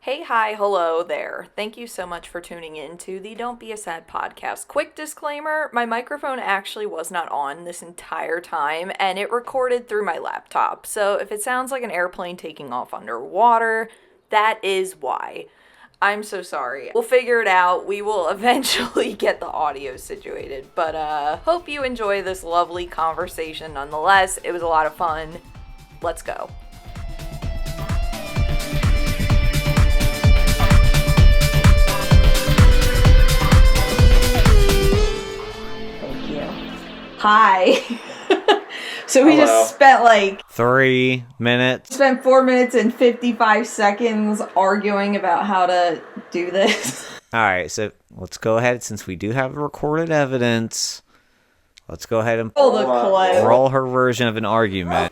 Hey, hi, hello there. Thank you so much for tuning in to the Don't Be a Sad podcast. Quick disclaimer, my microphone actually was not on this entire time and it recorded through my laptop. So if it sounds like an airplane taking off underwater, that is why. I'm so sorry. We'll figure it out. We will eventually get the audio situated. But hope you enjoy this lovely conversation nonetheless. It was a lot of fun. Let's go. Hi. So we just spent like 3 minutes. Spent 4 minutes and 55 seconds arguing about how to do this. Alright, so let's go ahead, since we do have recorded evidence, let's go ahead and roll her version of an argument.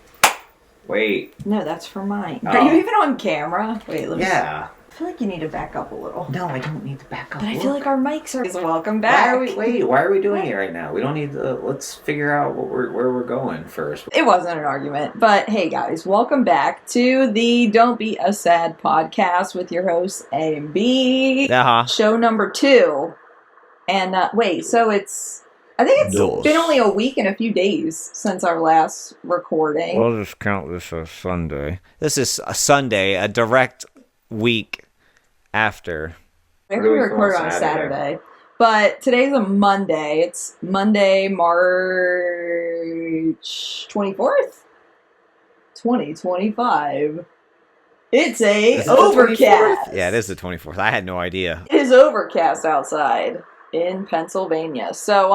Wait. No, that's for mine. Are you even on camera? Wait, let me Yeah. I feel like you need to back up a little. No, I don't need to back up. But I feel like our mics are... Welcome back. Why are we doing it right now? We don't need to... Let's figure out where we're going first. It wasn't an argument. But hey guys, welcome back to the Don't Be a Sad podcast with your hosts A and B. Show number 2. And wait, so it's... I think it's been only a week and a few days since our last recording. We'll just count this as Sunday. This is a Sunday, a direct week after. We actually recorded on Saturday. But today's a Monday. It's Monday, March 24th, 2025. It's overcast. Yeah, it is the 24th. I had no idea. It is overcast outside in Pennsylvania. So,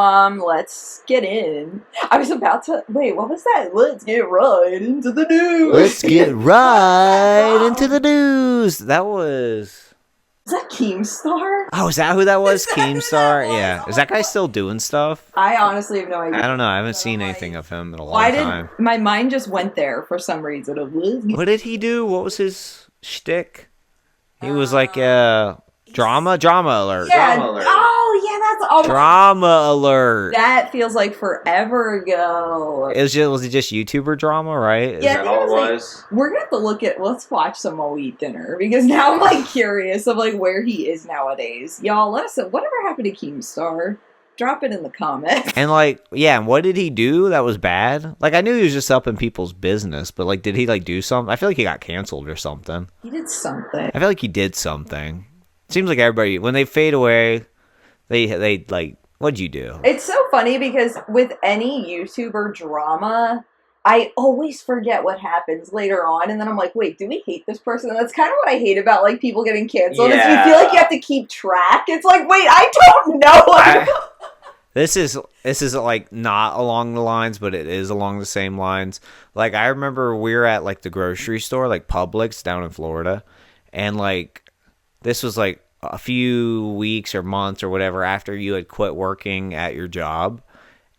let's get in. I was about to... Wait, what was that? Let's get right into the news. Let's get right into the news. That was... Is that Keemstar? Oh, is that who that was? Keemstar? Yeah. Is that guy still doing stuff? I honestly have no idea. I don't know. I haven't seen anything of him in a long time. My mind just went there for some reason. What did he do? What was his shtick? He was like, drama alert. Yeah. Drama alert. Oh, yeah, that's all. Drama alert. That feels like forever ago. Was it just YouTuber drama, right? Yeah, That all it was? We're gonna have to let's watch some while we eat dinner, because now I'm like curious of like where he is nowadays. Y'all, let us know whatever happened to Keemstar. Drop it in the comments. And like, yeah, what did he do that was bad? Like, I knew he was just up in people's business, but like, did he like do something? I feel like he got canceled or something. He did something. I feel like he did something. Seems like everybody, when they fade away, they like, what'd you do? It's so funny because with any YouTuber drama, I always forget what happens later on, and then I'm like, wait, do we hate this person? And that's kind of what I hate about like people getting canceled. Yeah. Is you feel like you have to keep track. It's like, wait, I don't know. This is like not along the lines, but it is along the same lines. Like, I remember we were at like the grocery store, like Publix down in Florida, and like this was like a few weeks or months or whatever after you had quit working at your job.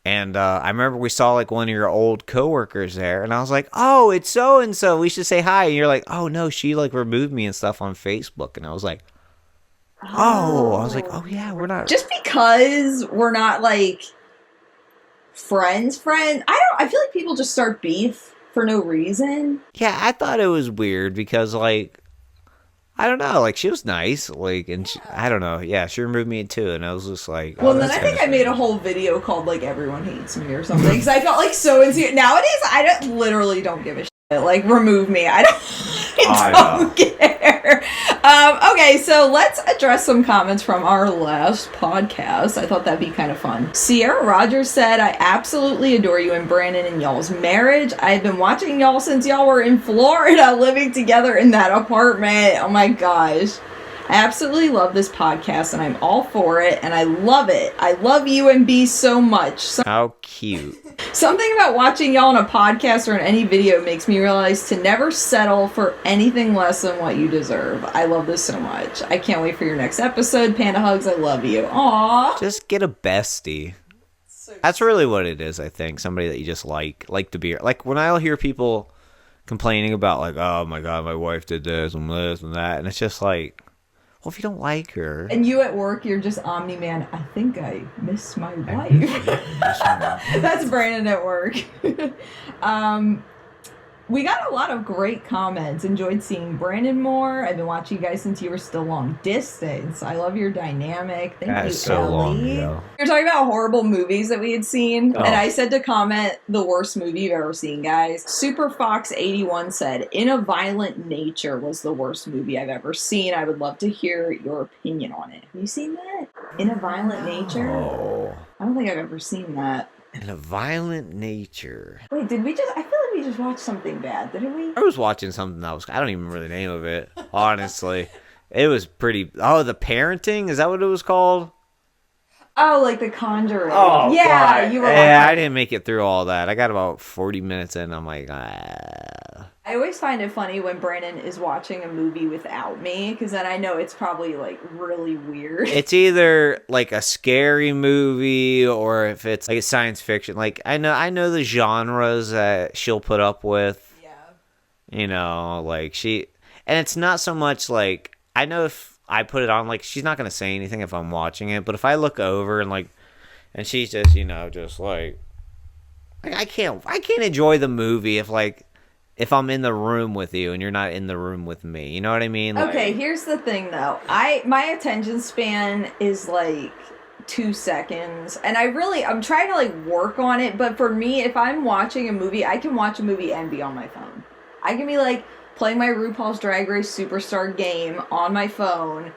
And I remember we saw like one of your old coworkers there, and I was like, oh, it's so-and-so, we should say hi. And you're like, oh no, she like removed me and stuff on Facebook. And I was like, I was like, oh yeah, we're not. Just because we're not like friends. I feel like people just start beef for no reason. Yeah, I thought it was weird because like, I don't know, like she was nice, like, and she, I don't know, yeah, she removed me too, and I was just like, well, then I think I made a whole video called like "Everyone Hates Me" or something because I felt like so insecure. Nowadays, I literally don't give a shit. Like, remove me. I don't care. Okay, so let's address some comments from our last podcast. I thought that'd be kind of fun. Sierra Rogers said, I absolutely adore you and Brandon and y'all's marriage. I've been watching y'all since y'all were in Florida living together in that apartment. Oh my gosh. I absolutely love this podcast and I'm all for it and I love it. I love you and B so much. How cute. Something about watching y'all on a podcast or in any video makes me realize to never settle for anything less than what you deserve. I love this so much. I can't wait for your next episode. Panda hugs. I love you. Aww. Just get a bestie. That's really what it is, I think. Somebody that you just like to be. Like, when I hear people complaining about, like, oh my god, my wife did this and that, and it's just like, well, if you don't like her. And you at work, you're just Omni-Man. I think I miss my wife. That's Brandon at work. We got a lot of great comments. Enjoyed seeing Brandon more. I've been watching you guys since you were still long distance. I love your dynamic. Thank That you, is so Ellie. long ago. You're talking about horrible movies that we had seen, Oh. and I said to comment the worst movie you've ever seen, guys. Super Fox 81 said, "In a Violent Nature was the worst movie I've ever seen. I would love to hear your opinion on it." Have you seen that? In a Violent Nature? Oh. I don't think I've ever seen that. In a Violent Nature. Wait, did we just? I feel like we just watched something bad, didn't we? I was watching something else. I don't even remember the name of it, honestly. It was pretty. Oh, The Parenting? Is that what it was called? Oh, like The Conjuring. Oh, yeah, God. you were. Yeah, watching. I didn't make it through all that. I got about 40 minutes in. I'm like, ah. I always find it funny when Brandon is watching a movie without me, because then I know it's probably like really weird. It's either like a scary movie or if it's like science fiction. Like I know the genres that she'll put up with. Yeah. You know, like and it's not so much like I know if I put it on, like she's not gonna say anything if I'm watching it, but if I look over and she's just just like I can't enjoy the movie if I'm in the room with you and you're not in the room with me. You know what I mean? Okay, here's the thing though. My attention span is like 2 seconds, and I'm trying to like work on it, but for me, if I'm watching a movie, I can watch a movie and be on my phone. I can be like playing my RuPaul's Drag Race Superstar game on my phone,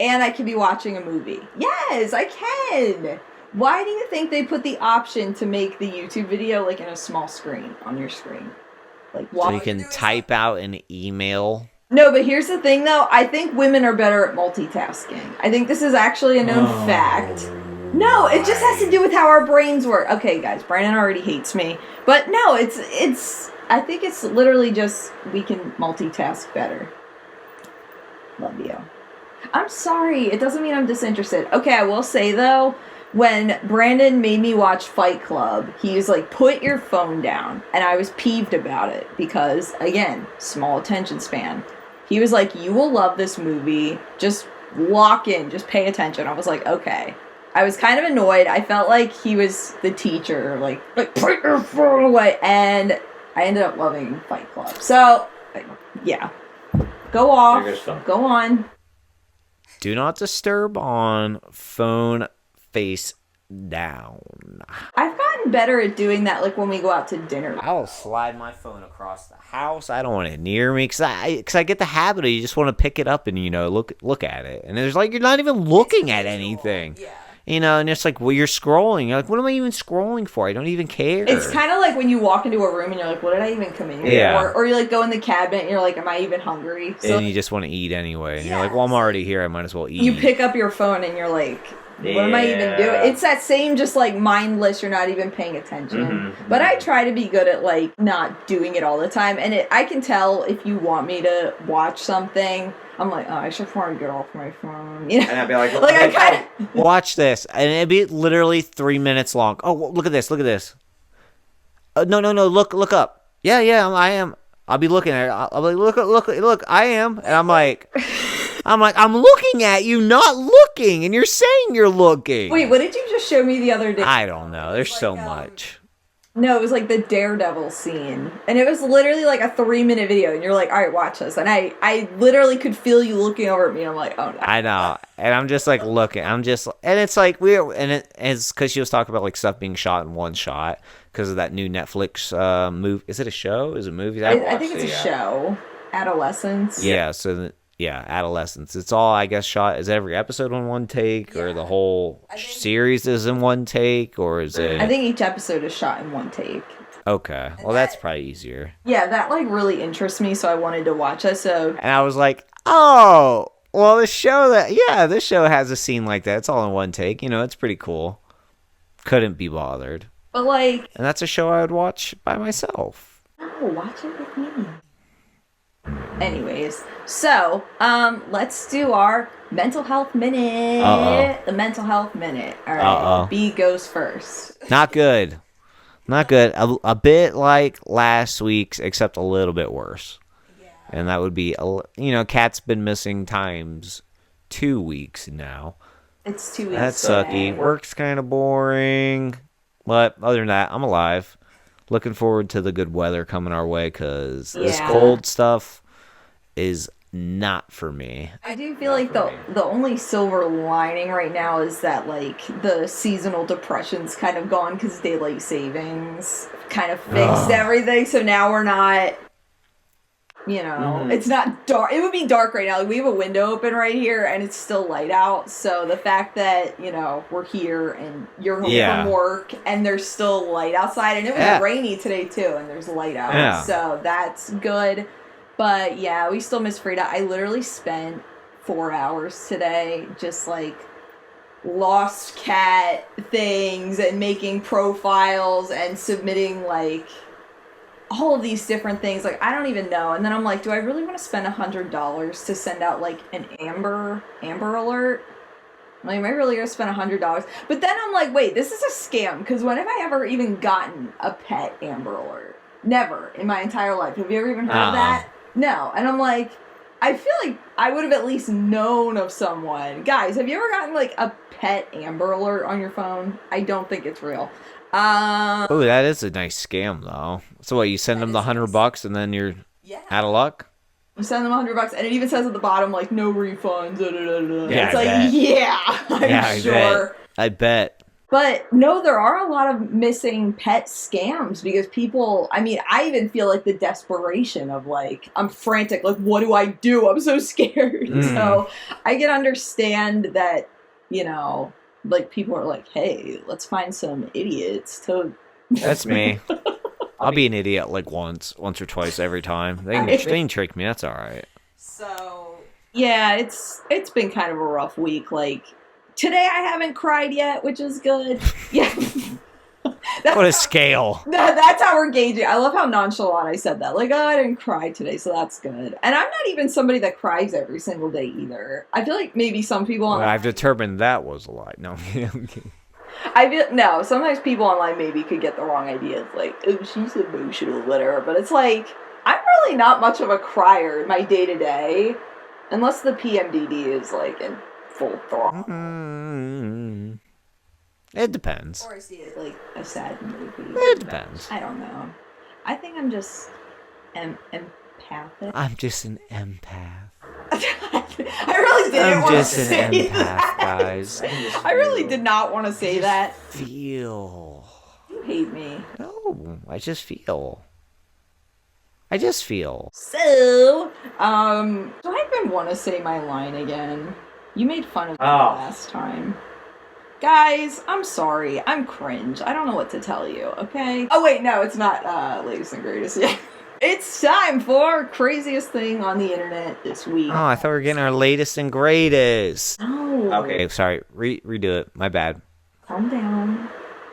and I can be watching a movie. Yes, I can. Why do you think they put the option to make the YouTube video like in a small screen on your screen? Like, so you can type out an email. No, but here's the thing, though. I think women are better at multitasking. I think this is actually a known fact. No, it just has to do with how our brains work. Okay, guys, Brandon already hates me. But no, I think it's literally just we can multitask better. Love you. I'm sorry. It doesn't mean I'm disinterested. Okay, I will say, though, when Brandon made me watch Fight Club, he was like, put your phone down. And I was peeved about it because, again, small attention span. He was like, you will love this movie. Just lock in. Just pay attention. I was like, okay. I was kind of annoyed. I felt like he was the teacher. Like put your phone away. And I ended up loving Fight Club. So, yeah. Go off. Go on. Do not disturb on phone face down. I've gotten better at doing that, like when we go out to dinner. I'll slide my phone across the house. I don't want it near me because I get the habit of you just want to pick it up and look at it, and there's like you're not even looking at anything. Yeah. And it's like, well, you're scrolling. You're like, what am I even scrolling for? I don't even care. It's kind of like when you walk into a room and you're like, what did I even come in here Yeah. for? Or you like go in the cabinet and you're like, am I even hungry? So and you just want to eat anyway. And you're like, well, I'm already here. I might as well eat. you pick up your phone and you're like, what am I even doing? It's that same just like mindless, you're not even paying attention. Mm-hmm. But I try to be good at like not doing it all the time. And I can tell if you want me to watch something, I'm like, oh, I should probably get off my phone. You know? And I'd be like, Like I kind of... Watch this, and it'd be literally 3 minutes long. Oh, look at this! Look at this! No! Look up! Yeah, I am. I'll be looking at it. I'll be like, look! I am, and I'm like, I'm looking at you, not looking, and you're saying you're looking. Wait, what did you just show me the other day? I don't know. There's so much. No, it was like the Daredevil scene. And it was literally like a 3-minute video. And you're like, all right, watch this. And I literally could feel you looking over at me. And I'm like, oh no. I know. And I'm just like looking. And it's like it's because she was talking about like stuff being shot in one shot because of that new Netflix movie. Is it a show? Is it a movie? I think it's a show. Adolescence. Yeah, so Adolescence. It's all, I guess, shot. Is every episode in one take, or the whole series is in one take, or is it? I think each episode is shot in one take. Okay, well, that's probably easier. Yeah, that like really interests me, so I wanted to watch it. So, and I was like, oh, well, this show has a scene like that. It's all in one take. It's pretty cool. Couldn't be bothered. But like, and that's a show I would watch by myself. Oh, watch it with me. Anyways, so let's do our mental health minute. Uh-oh. The mental health minute. All right. Uh-oh. B goes first. Not good. Not good. A bit like last week's, except a little bit worse. Yeah. And that would be, Kat's been missing times 2 weeks now. It's 2 weeks. That's sucky. Work's kind of boring. But other than that, I'm alive. looking forward to the good weather coming our way, because this Yeah. cold stuff is not for me. I do feel like the only silver lining right now is that like the seasonal depression's kind of gone because daylight savings kind of fixed everything. So now we're not, it's not dark. It would be dark right now. Like, we have a window open right here and it's still light out. So the fact that, we're here and you're home from work and there's still light outside, and it was rainy today too and there's light out. Yeah. So that's good. But yeah, we still miss Frida. I literally spent 4 hours today just like lost cat things and making profiles and submitting like all of these different things. Like, I don't even know. And then I'm like, do I really want to spend $100 to send out like an Amber Alert? Like, am I really gonna spend $100? But then I'm like, wait, this is a scam, because when have I ever even gotten a pet Amber Alert? Never in my entire life. Have you ever even heard of that? No. And I'm like, I feel like I would have at least known of someone. Guys, have you ever gotten like a pet Amber Alert on your phone? I don't think it's real. Oh, that is a nice scam though. So what, you send them the $100 and then you're out of luck? You send them $100 and it even says at the bottom like no refunds. Yeah, it's like, I'm sure. I bet. But no, there are a lot of missing pet scams because people, I even feel like the desperation of like, I'm frantic, like, what do I do? I'm so scared. So I can understand that, like, people are like, hey, let's find some idiots to... That's me. I'll be an idiot like once or twice every time. They can trick me, that's alright. So, yeah, it's been kind of a rough week, like... Today I haven't cried yet, which is good. Yeah. What a scale. That's how we're gauging. I love how nonchalant I said that. Like, I didn't cry today, so that's good. And I'm not even somebody that cries every single day either. I feel like maybe some people online... I've determined that was a lie. No. No, sometimes people online maybe could get the wrong idea. It's like, oh, she's emotional, whatever. But it's like, I'm really not much of a crier in my day-to-day. Unless the PMDD is like in full throttle. It depends. Or I see it like a sad movie. It depends. I don't know. I think I'm just empathic. I'm just an empath. I really didn't want to say I'm just an empath, guys. I really did not want to say that. Feel. You hate me. No, I just feel. So, do I even want to say my line again? You made fun of me last time. Guys, I'm sorry. I'm cringe. I don't know what to tell you, okay? Oh, wait, no, it's not latest and greatest yet. It's time for craziest thing on the internet this week. Oh, I thought we were getting our latest and greatest. No. Okay, sorry. Redo it. My bad. Calm down.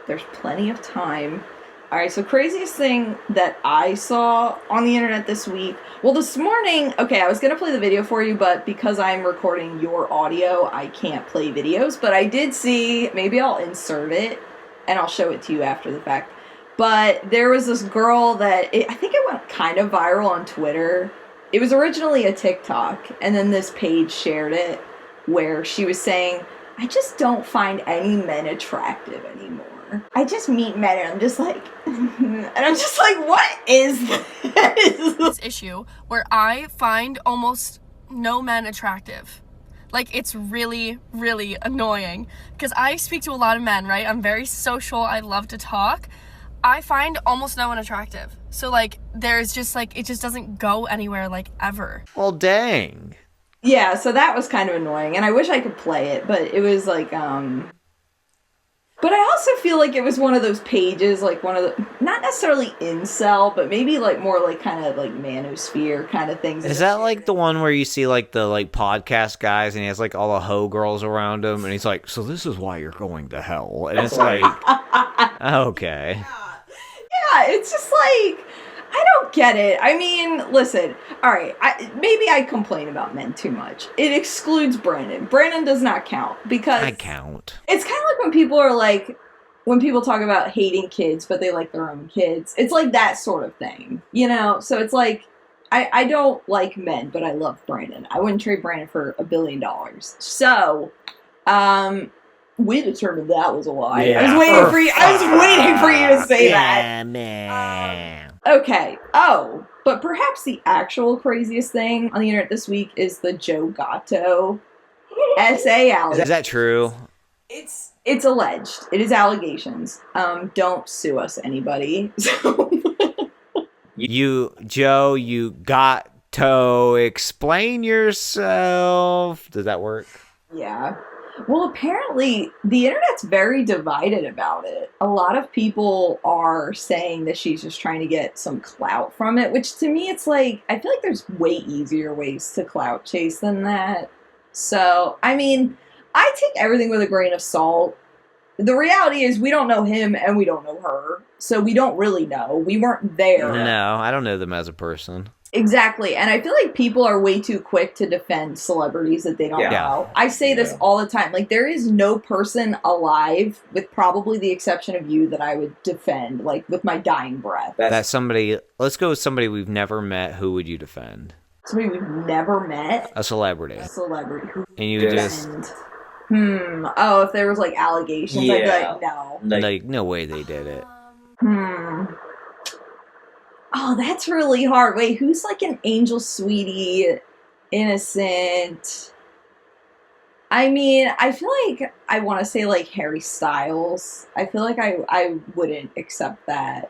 There's plenty of time. Alright, so craziest thing that I saw on the internet this week. Well, this morning, okay, I was going to play the video for you, but because I'm recording your audio, I can't play videos. But I did see, maybe I'll insert it, and I'll show it to you after the fact. But there was this girl that, I think it went kind of viral on Twitter. It was originally a TikTok, and then this page shared it, where she was saying, I just don't find any men attractive anymore. I just meet men and I'm just like, what is this issue where I find almost no men attractive? Like, it's really, really annoying because I speak to a lot of men, right? I'm very social. I love to talk. I find almost no one attractive. So, like, there's just, like, it just doesn't go anywhere, like, ever. Well, dang. Yeah, so that was kind of annoying, and I wish I could play it, but it was, like, But I also feel like it was one of those pages, like, one of the, not necessarily incel, but maybe, like, more, like, kind of, like, manosphere kind of things. Is that, like, the one where you see, like, the, like, podcast guys, and he has, like, all the hoe girls around him, and he's like, so this is why you're going to hell. And it's like, okay. Yeah, it's just like, I don't get it. I mean, listen, alright, maybe I complain about men too much. It excludes Brandon. Brandon does not count, because... I count. It's kind of like when people are like, when people talk about hating kids, but they like their own kids. It's like that sort of thing, you know? So it's like, I don't like men, but I love Brandon. I wouldn't trade Brandon for $1 billion. So, we determined that was a lie. Yeah. I was waiting for you. I was waiting for you to say that. Man. Okay. Oh, but perhaps the actual craziest thing on the internet this week is the Joe Gatto essay allegation. Is that true? It's alleged. It is allegations. Don't sue us, anybody. Joe, you got to explain yourself. Does that work? Yeah. Well, apparently the internet's very divided about it. A lot of people are saying that she's just trying to get some clout from it, which to me it's like, I feel like there's way easier ways to clout chase than that. So, I mean, I take everything with a grain of salt. The reality is we don't know him and we don't know her. So we don't really know. We weren't there. No, I don't know them as a person. Exactly. And I feel like people are way too quick to defend celebrities that they don't know. I say this all the time. Like, there is no person alive, with probably the exception of you, that I would defend, like, with my dying breath. That's somebody. Let's go with somebody we've never met. Who would you defend? Somebody we've never met? A celebrity. A celebrity. And you just... Oh, if there was, like, allegations, I'd be like, no. Like, no way they did it. Oh, that's really hard. Wait, who's like an angel sweetie, innocent? I mean, I feel like I want to say like Harry Styles. I feel like I wouldn't accept that.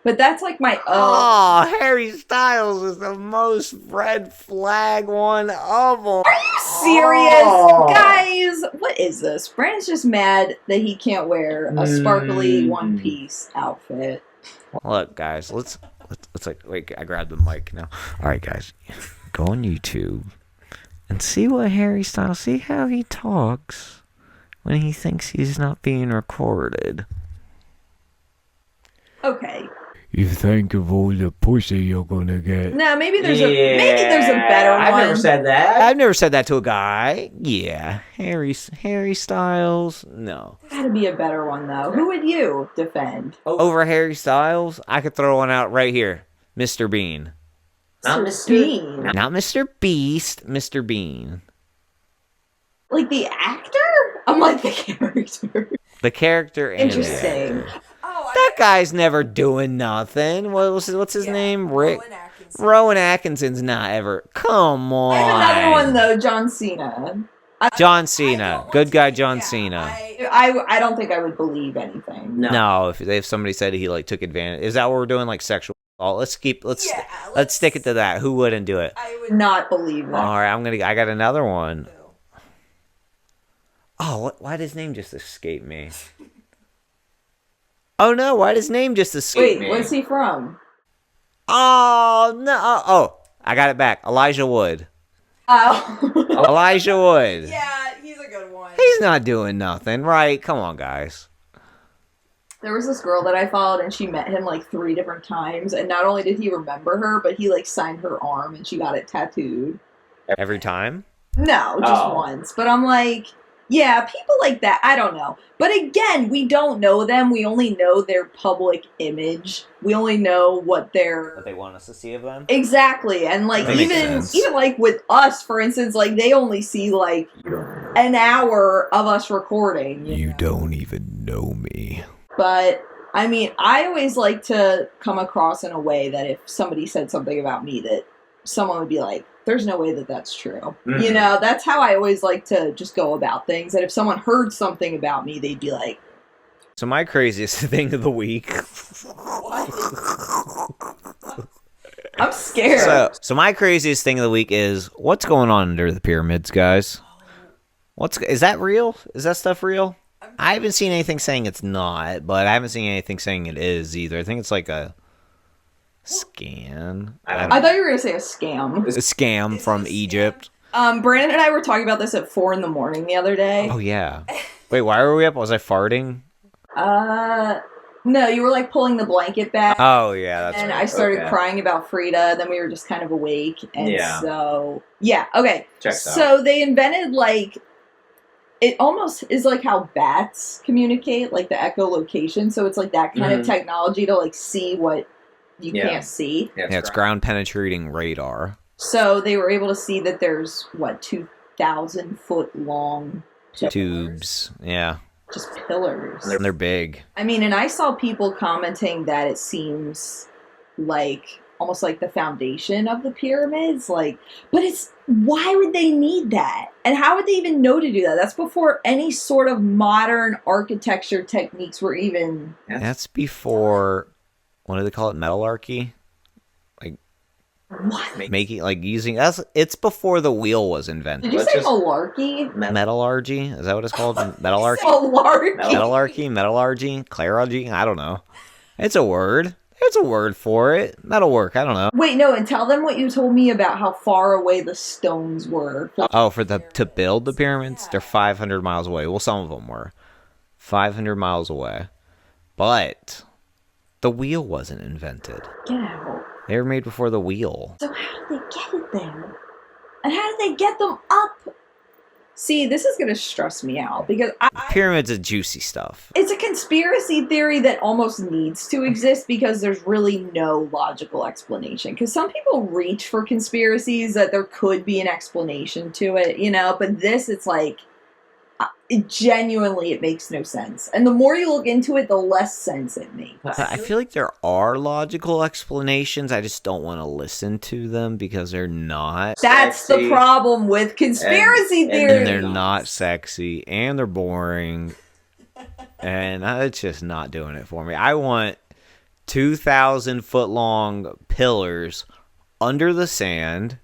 But that's like my Oh, Harry Styles is the most red flag one of them. Are you serious? Guys, what is this? Brandon's just mad that he can't wear a sparkly one-piece outfit. Look, guys, let's like, wait, I grabbed the mic now. All right, guys, go on YouTube and see what Harry Styles, see how he talks when he thinks he's not being recorded. Okay. You think of all the pussy you're gonna get. No, maybe there's a better one. I've never said that. I've never said that to a guy. Yeah, Harry Styles. No. There's gotta be a better one though. Who would you defend? Over Harry Styles, I could throw one out right here. Mr. Bean. Not Mr. Bean. Not Mr. Beast, Mr. Bean. Like the actor? I'm like the character. The character and Interesting. That guy's never doing nothing. What's his name? Rick. Rowan Atkinson's not ever. Come on. I have another one though, John Cena. John Cena. Good guy John Cena. I don't think I would believe anything. No, if somebody said he like took advantage. Is that what we're doing, like sexual assault? Let's stick it to that. Who wouldn't do it? I would not believe that. All right, I got another one. Oh, why did his name just escape me? Oh no, why did his name just escape me? Wait, what's he from? Oh no. Oh, I got it back. Elijah Wood. Oh. Elijah Wood. Yeah, he's a good one. He's not doing nothing, right? Come on, guys. There was this girl that I followed, and she met him like 3 different times, and not only did he remember her, but he like signed her arm, and she got it tattooed. Every time? No, just once. But I'm like, yeah, people like that, I don't know. But again, we don't know them. We only know their public image. We only know what they want us to see of them. Exactly. And like even like with us, for instance, like they only see like an hour of us recording. You don't even know me. But I mean, I always like to come across in a way that if somebody said something about me, that someone would be like, there's no way that that's true. Mm-hmm. You know, that's how I always like to just go about things. And if someone heard something about me, they'd be like... So my craziest thing of the week... I'm scared. So my craziest thing of the week is, what's going on under the pyramids, guys? Is that real? Is that stuff real? I haven't seen anything saying it's not, but I haven't seen anything saying it is either. I think it's like a... scam. I thought you were going to say a scam. A scam from Egypt. Brandon and I were talking about this at 4 a.m. the other day. Oh, yeah. Wait, why were we up? Was I farting? No, you were like pulling the blanket back. Oh, yeah, that's and right. I started crying about Frida, then we were just kind of awake. And so, yeah, okay. So they invented like, it almost is like how bats communicate, like the echolocation. So it's like that kind of technology to like see what you can't see. Yeah, it's ground penetrating radar. So they were able to see that there's 2,000 foot long tubes. Yeah. Just pillars. And they're big. I mean, and I saw people commenting that it seems like almost like the foundation of the pyramids. Like, but why would they need that? And how would they even know to do that? That's before any sort of modern architecture techniques were even. That's before, what do they call it? Metallurgy? Like, What? Making, like, using, it's before the wheel was invented. Did you say malarkey? Metallurgy? Is that what it's called? Metallurgy? Metallurgy? Clarology? I don't know. It's a word. There's a word for it. Metalwork. I don't know. Wait, no, and tell them what you told me about how far away the stones were. To build the pyramids? They're 500 miles away. Well, some of them were 500 miles away. But the wheel wasn't invented. Get out. They were made before the wheel. So how did they get it there? And how did they get them up? See, this is going to stress me out because Pyramids are juicy stuff. It's a conspiracy theory that almost needs to exist because there's really no logical explanation. Because some people reach for conspiracies that there could be an explanation to it, you know? But this, it's like, it makes no sense. And the more you look into it, the less sense it makes. I feel like there are logical explanations. I just don't want to listen to them because they're not. That's sexy. the problem with conspiracy theories. And they're not sexy, and they're boring. And it's just not doing it for me. I want 2,000-foot-long pillars under the sand.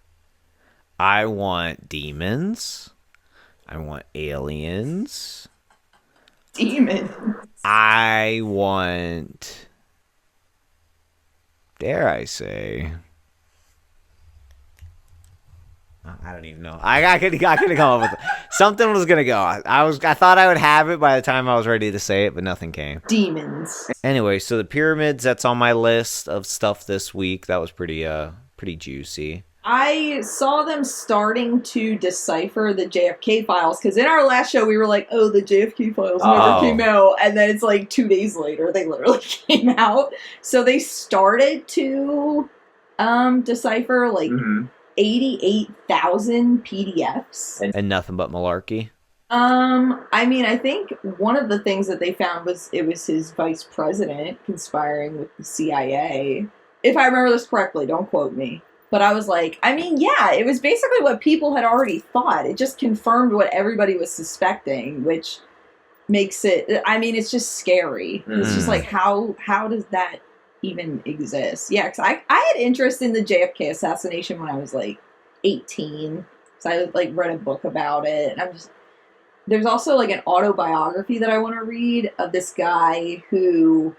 I want demons. I want aliens. Demons. I want, dare I say, I don't even know. I couldn't come up with it. Something was gonna go. I thought I would have it by the time I was ready to say it, but nothing came. Demons. Anyway, so the pyramids, that's on my list of stuff this week. That was pretty juicy. I saw them starting to decipher the JFK files, because in our last show we were like, oh, the JFK files never came out, and then it's like 2 days later they literally came out. So they started to decipher like 88,000 PDFs. And nothing but malarkey. I mean, I think one of the things that they found was it was his vice president conspiring with the CIA. If I remember this correctly, don't quote me. But I was like, I mean, yeah, it was basically what people had already thought. It just confirmed what everybody was suspecting, which makes it, I mean, it's just scary. It's just like, how does that even exist? Yeah, because I had interest in the JFK assassination when I was like 18. So I like read a book about it. And there's also like an autobiography that I want to read of this guy who...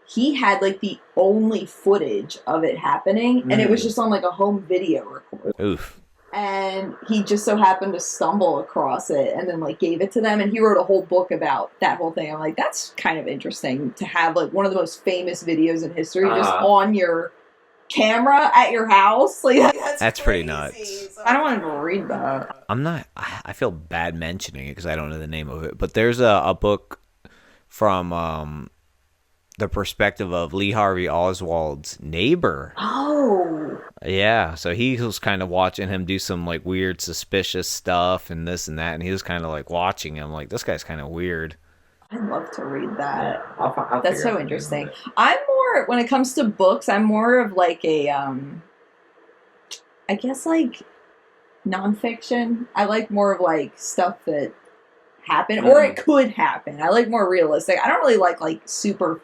He had, like, the only footage of it happening, and it was just on, like, a home video recorder. Oof. And he just so happened to stumble across it and then, like, gave it to them, and he wrote a whole book about that whole thing. I'm like, that's kind of interesting to have, like, one of the most famous videos in history just on your camera at your house. Like, that's pretty nuts. So I don't want to read that. I feel bad mentioning it because I don't know the name of it, but there's a book from, the perspective of Lee Harvey Oswald's neighbor. Oh. Yeah, so he was kind of watching him do some like weird, suspicious stuff and this and that, and he was kind of like watching him like, this guy's kind of weird. I'd love to read that. I'll That's so interesting. I'm more, when it comes to books, I'm more of like a, I guess like nonfiction. I like more of like stuff that happen, or it could happen. I like more realistic. I don't really like super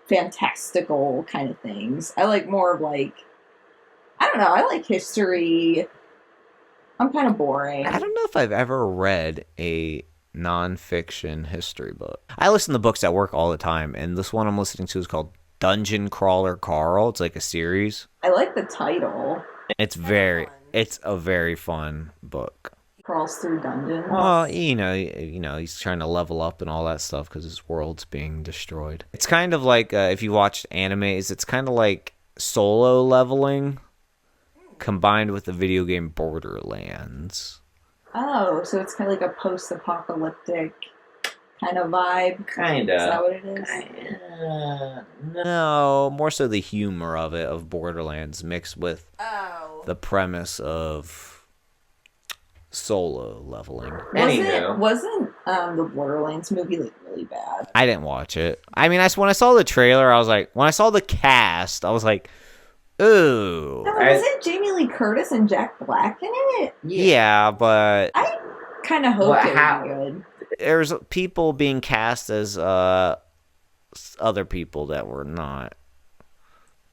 fantastical kind of things. I like more of like, I don't know, I like history. I'm kind of boring. I don't know if I've ever read a nonfiction history book. I listen to books at work all the time, and this one I'm listening to is called Dungeon Crawler Carl. It's like a series. I like the title. It's a very fun book. Crawls through dungeons. Well, you know, he's trying to level up and all that stuff because his world's being destroyed. It's kind of like, if you watched animes, it's kind of like Solo Leveling combined with the video game Borderlands. Oh, so it's kind of like a post-apocalyptic kind of vibe? Kinda. Is that what it is? No, more so the humor of it, of Borderlands, mixed with the premise of solo leveling. Anywho. Wasn't the Borderlands movie like really bad? I didn't watch it. I mean, when I saw the trailer, I was like, when I saw the cast, I was like, ooh. No, wasn't Jamie Lee Curtis and Jack Black in it? Yeah, but I kind of hoped it would be good. There's people being cast as other people that were not.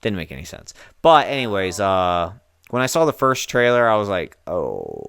Didn't make any sense. But anyways, when I saw the first trailer, I was like, oh.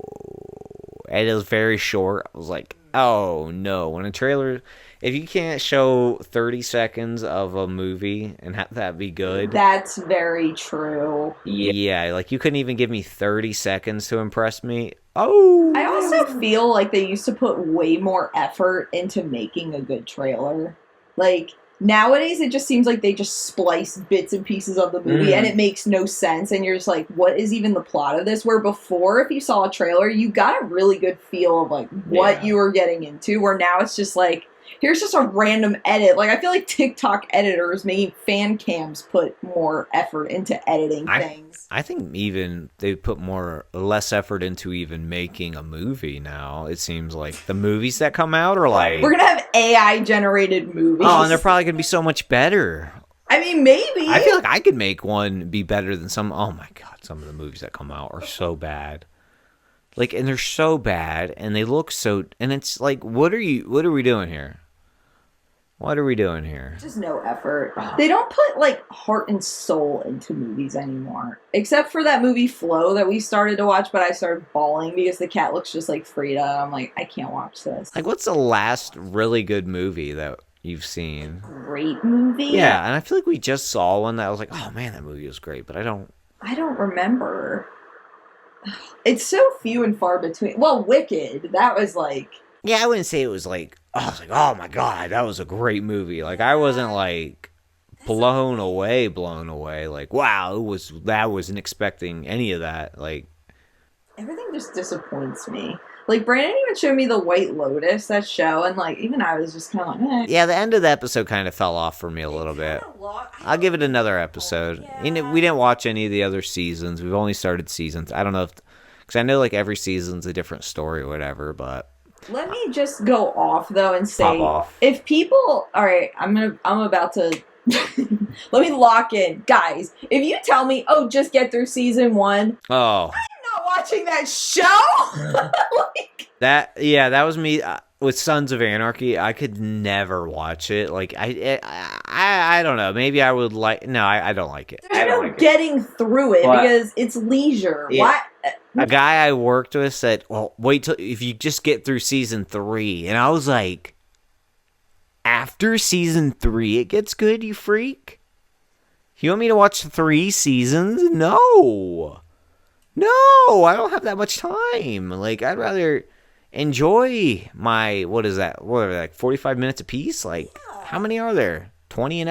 And it was very short. I was like, oh no. When a trailer, if you can't show 30 seconds of a movie and have that be good. That's very true. Yeah, like you couldn't even give me 30 seconds to impress me. Oh. I also feel like they used to put way more effort into making a good trailer. Like, nowadays, it just seems like they just splice bits and pieces of the movie, and it makes no sense, and you're just like, what is even the plot of this? Where before, if you saw a trailer, you got a really good feel of, like, what you were getting into, where now it's just like, here's just a random edit. Like, I feel like TikTok editors making fan cams put more effort into editing things. I think even they put less effort into even making a movie now. It seems like the movies that come out are like... We're gonna have AI-generated movies. Oh, and they're probably gonna be so much better. I mean, maybe. I feel like I could make one be better than some... Oh my god, some of the movies that come out are so bad. Like, and they're so bad, and they look so... And it's like, what are we doing here? What are we doing here? Just no effort. They don't put, like, heart and soul into movies anymore. Except for that movie Flow that we started to watch, but I started bawling because the cat looks just like Frida. I'm like, I can't watch this. Like, what's the last really good movie that you've seen? Great movie? Yeah, and I feel like we just saw one that I was like, oh man, that movie was great, but I don't remember. It's so few and far between. Well, Wicked, that was like... Yeah, I wouldn't say it was like, I was like, oh my god, that was a great movie. Like, I wasn't like blown away. Like, wow, I wasn't expecting any of that. Like, everything just disappoints me. Like, Brandon even showed me The White Lotus, that show, and like, even I was just kind of like, Yeah, the end of the episode kind of fell off for me a little bit. I'll give it another episode. We didn't watch any of the other seasons. We've only started seasons. I don't know because I know like every season's a different story or whatever, but. Let me just go off though and say, if people, all right, I'm about to, let me lock in, guys. If you tell me, oh, just get through season 1, oh, I'm not watching that show. that was me with Sons of Anarchy. I could never watch it. Like I don't know. Maybe I would like. No, I don't like it. There's no getting through it because it's leisure. Yeah. Why? A guy I worked with said, well, wait till if you just get through season 3. And I was like, after season 3, it gets good, you freak? You want me to watch 3 seasons? No, I don't have that much time. Like, I'd rather enjoy my, what is that? What are they, like 45 minutes a piece? Like, how many are there? 20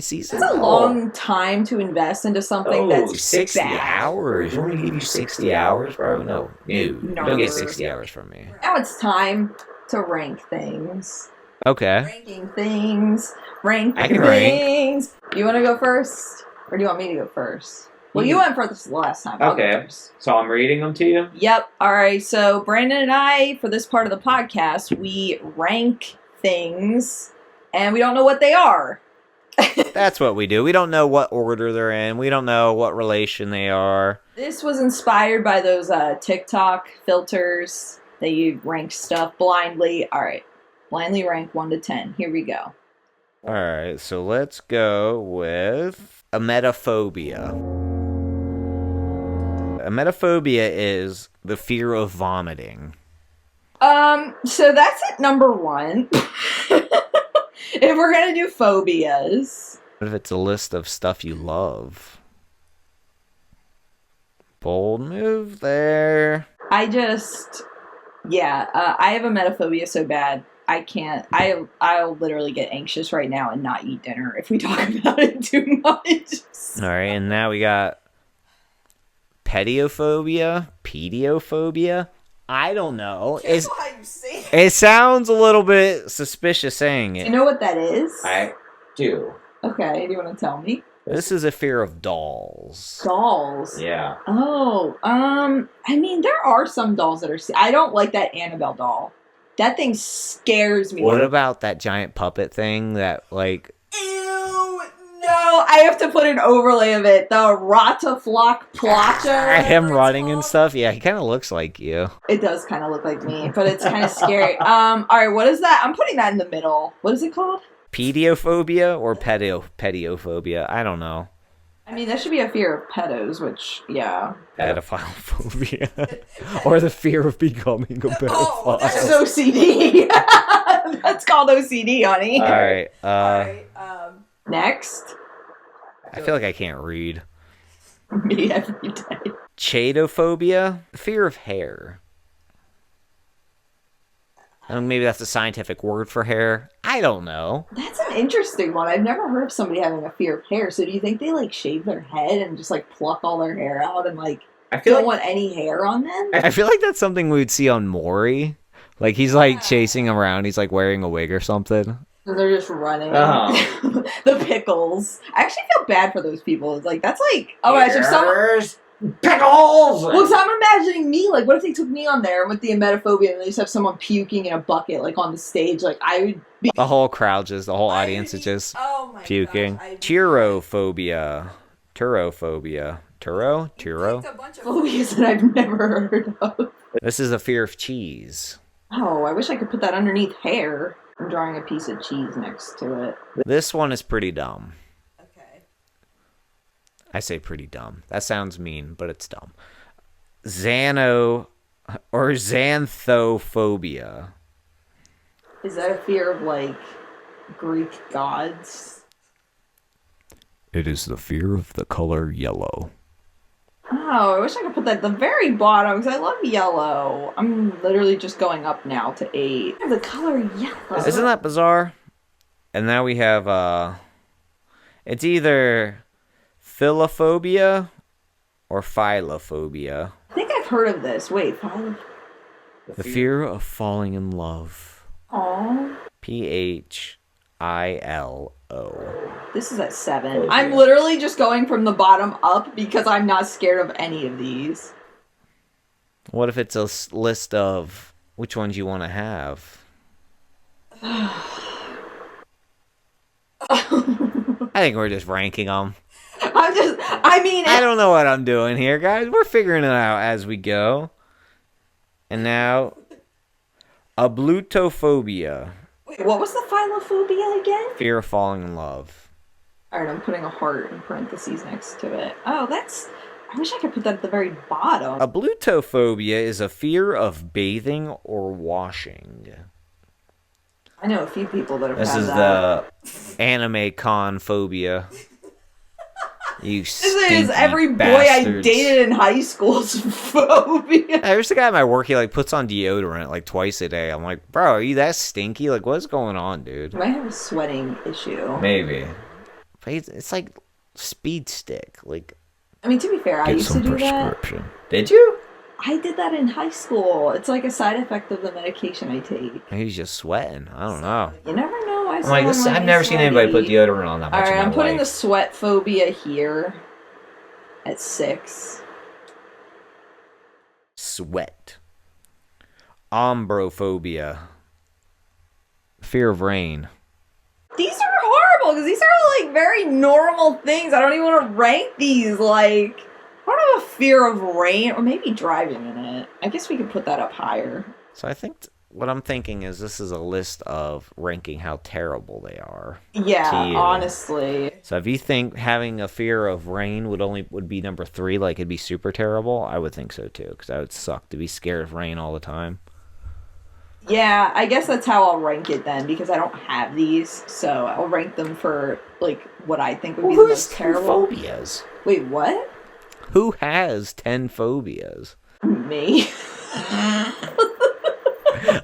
seasons? That's a long time to invest into something that's 60 hours. You want me to give you 60 hours, bro? No. You don't get 60 hours from me. Now it's time to rank things. Okay. Ranking things. Rank I can things. You want to go first? Or do you want me to go first? Well, you went first last time. I'll go first. So I'm reading them to you? Yep. All right. So Brandon and I, for this part of the podcast, we rank things, and we don't know what they are. That's what we do. We don't know what order they're in. We don't know what relation they are. This was inspired by those TikTok filters that you rank stuff blindly. All right. Blindly rank 1 to 10. Here we go. All right. So let's go with emetophobia. Emetophobia is the fear of vomiting. So that's at number 1. If we're gonna do phobias. What if it's a list of stuff you love? Bold move there. I have emetophobia so bad. I can't. I'll literally get anxious right now and not eat dinner if we talk about it too much. All right, and now we got pediophobia. I don't know. That's how you say it. It sounds a little bit suspicious saying it. You know what that is? I do. Okay, do you want to tell me? This is a fear of dolls. Dolls. Yeah. Oh, I mean, there are some dolls that are. I don't like that Annabelle doll. That thing scares me. What about that giant puppet thing that, like... Ew, no, I have to put an overlay of it. The Rataflock Placha. Him running and stuff? Yeah, he kind of looks like you. It does kind of look like me, but it's kind of scary. Alright, what is that? I'm putting that in the middle. What is it called? Pediophobia or pediophobia? I don't know. I mean, that should be a fear of pedos, which, yeah. Pedophile phobia. Or the fear of becoming a pedophile. Oh, that's OCD. That's called OCD, honey. Alright, next. I feel like I can't read. Me every day. Chaetophobia? Fear of hair. Maybe that's a scientific word for hair. I don't know. That's an interesting one. I've never heard of somebody having a fear of hair. So do you think they, like, shave their head and just, like, pluck all their hair out and, like, don't want any hair on them? I feel like that's something we would see on Maury. Like, he's, like, chasing around. He's, like, wearing a wig or something. And they're just running. Oh. The pickles. I actually feel bad for those people. It's like, that's like, oh my gosh, if someone... Pickles! Well, so I'm imagining me, like, what if they took me on there with the emetophobia and they just have someone puking in a bucket, like, on the stage? Like, I would be... The whole crowd the whole audience is just puking. Turophobia. Turophobia. Turo? Phobias that I've never heard of. This is a fear of cheese. Oh, I wish I could put that underneath hair. I'm drawing a piece of cheese next to it. This one is pretty dumb. Okay. I say pretty dumb. That sounds mean, but it's dumb. Xanthophobia. Is that a fear of, like, Greek gods? It is the fear of the color yellow. Oh, I wish I could put that at the very bottom because I love yellow. I'm literally just going up now to 8. The color yellow. Isn't that bizarre? And now we have, it's either philophobia or philophobia. I think I've heard of this. Wait, The fear of falling in love. Aww. PHILO. This is at 7. I'm literally just going from the bottom up because I'm not scared of any of these. What if it's a list of which ones you want to have? I think we're just ranking them. I don't know what I'm doing here, guys. We're figuring it out as we go. And now, ablutophobia. Wait, what was the philophobia again? Fear of falling in love. Alright, I'm putting a heart in parentheses next to it. Oh, that's... I wish I could put that at the very bottom. Ablutophobia is a fear of bathing or washing. I know a few people that have This had is that. the anime con phobia. You This stinky is every boy bastards. I dated in high school's phobia. There's a guy at my work, he like puts on deodorant like twice a day. I'm like, bro, are you that stinky? Like, what's going on, dude? I might have a sweating issue. Maybe. But it's like speed stick. Like, I mean, to be fair, I Get used to some do that. prescription. Did you? I did that in high school. It's like a side effect of the medication I take. he's just sweating. I don't know. You never know. I'm like, this, I've never seen anybody put deodorant on that much. Alright, in I'm my putting the life. sweat phobia here at 6. Sweat. Ombrophobia. Fear of rain. These are horrible because these are like very normal things. I don't even want to rank these. Like, I don't have a fear of rain or maybe driving in it. I guess we could put that up higher. So I think what I'm thinking is this is a list of ranking how terrible they are. Yeah, to you. honestly. So if you think having a fear of rain would be number 3, like it'd be super terrible, I would think so too, because that would suck to be scared of rain all the time. Yeah, I guess that's how I'll rank it then because I don't have these. So I'll rank them for like what I think would be the most terrible. Phobias? Wait, what? Who has 10 phobias? Me.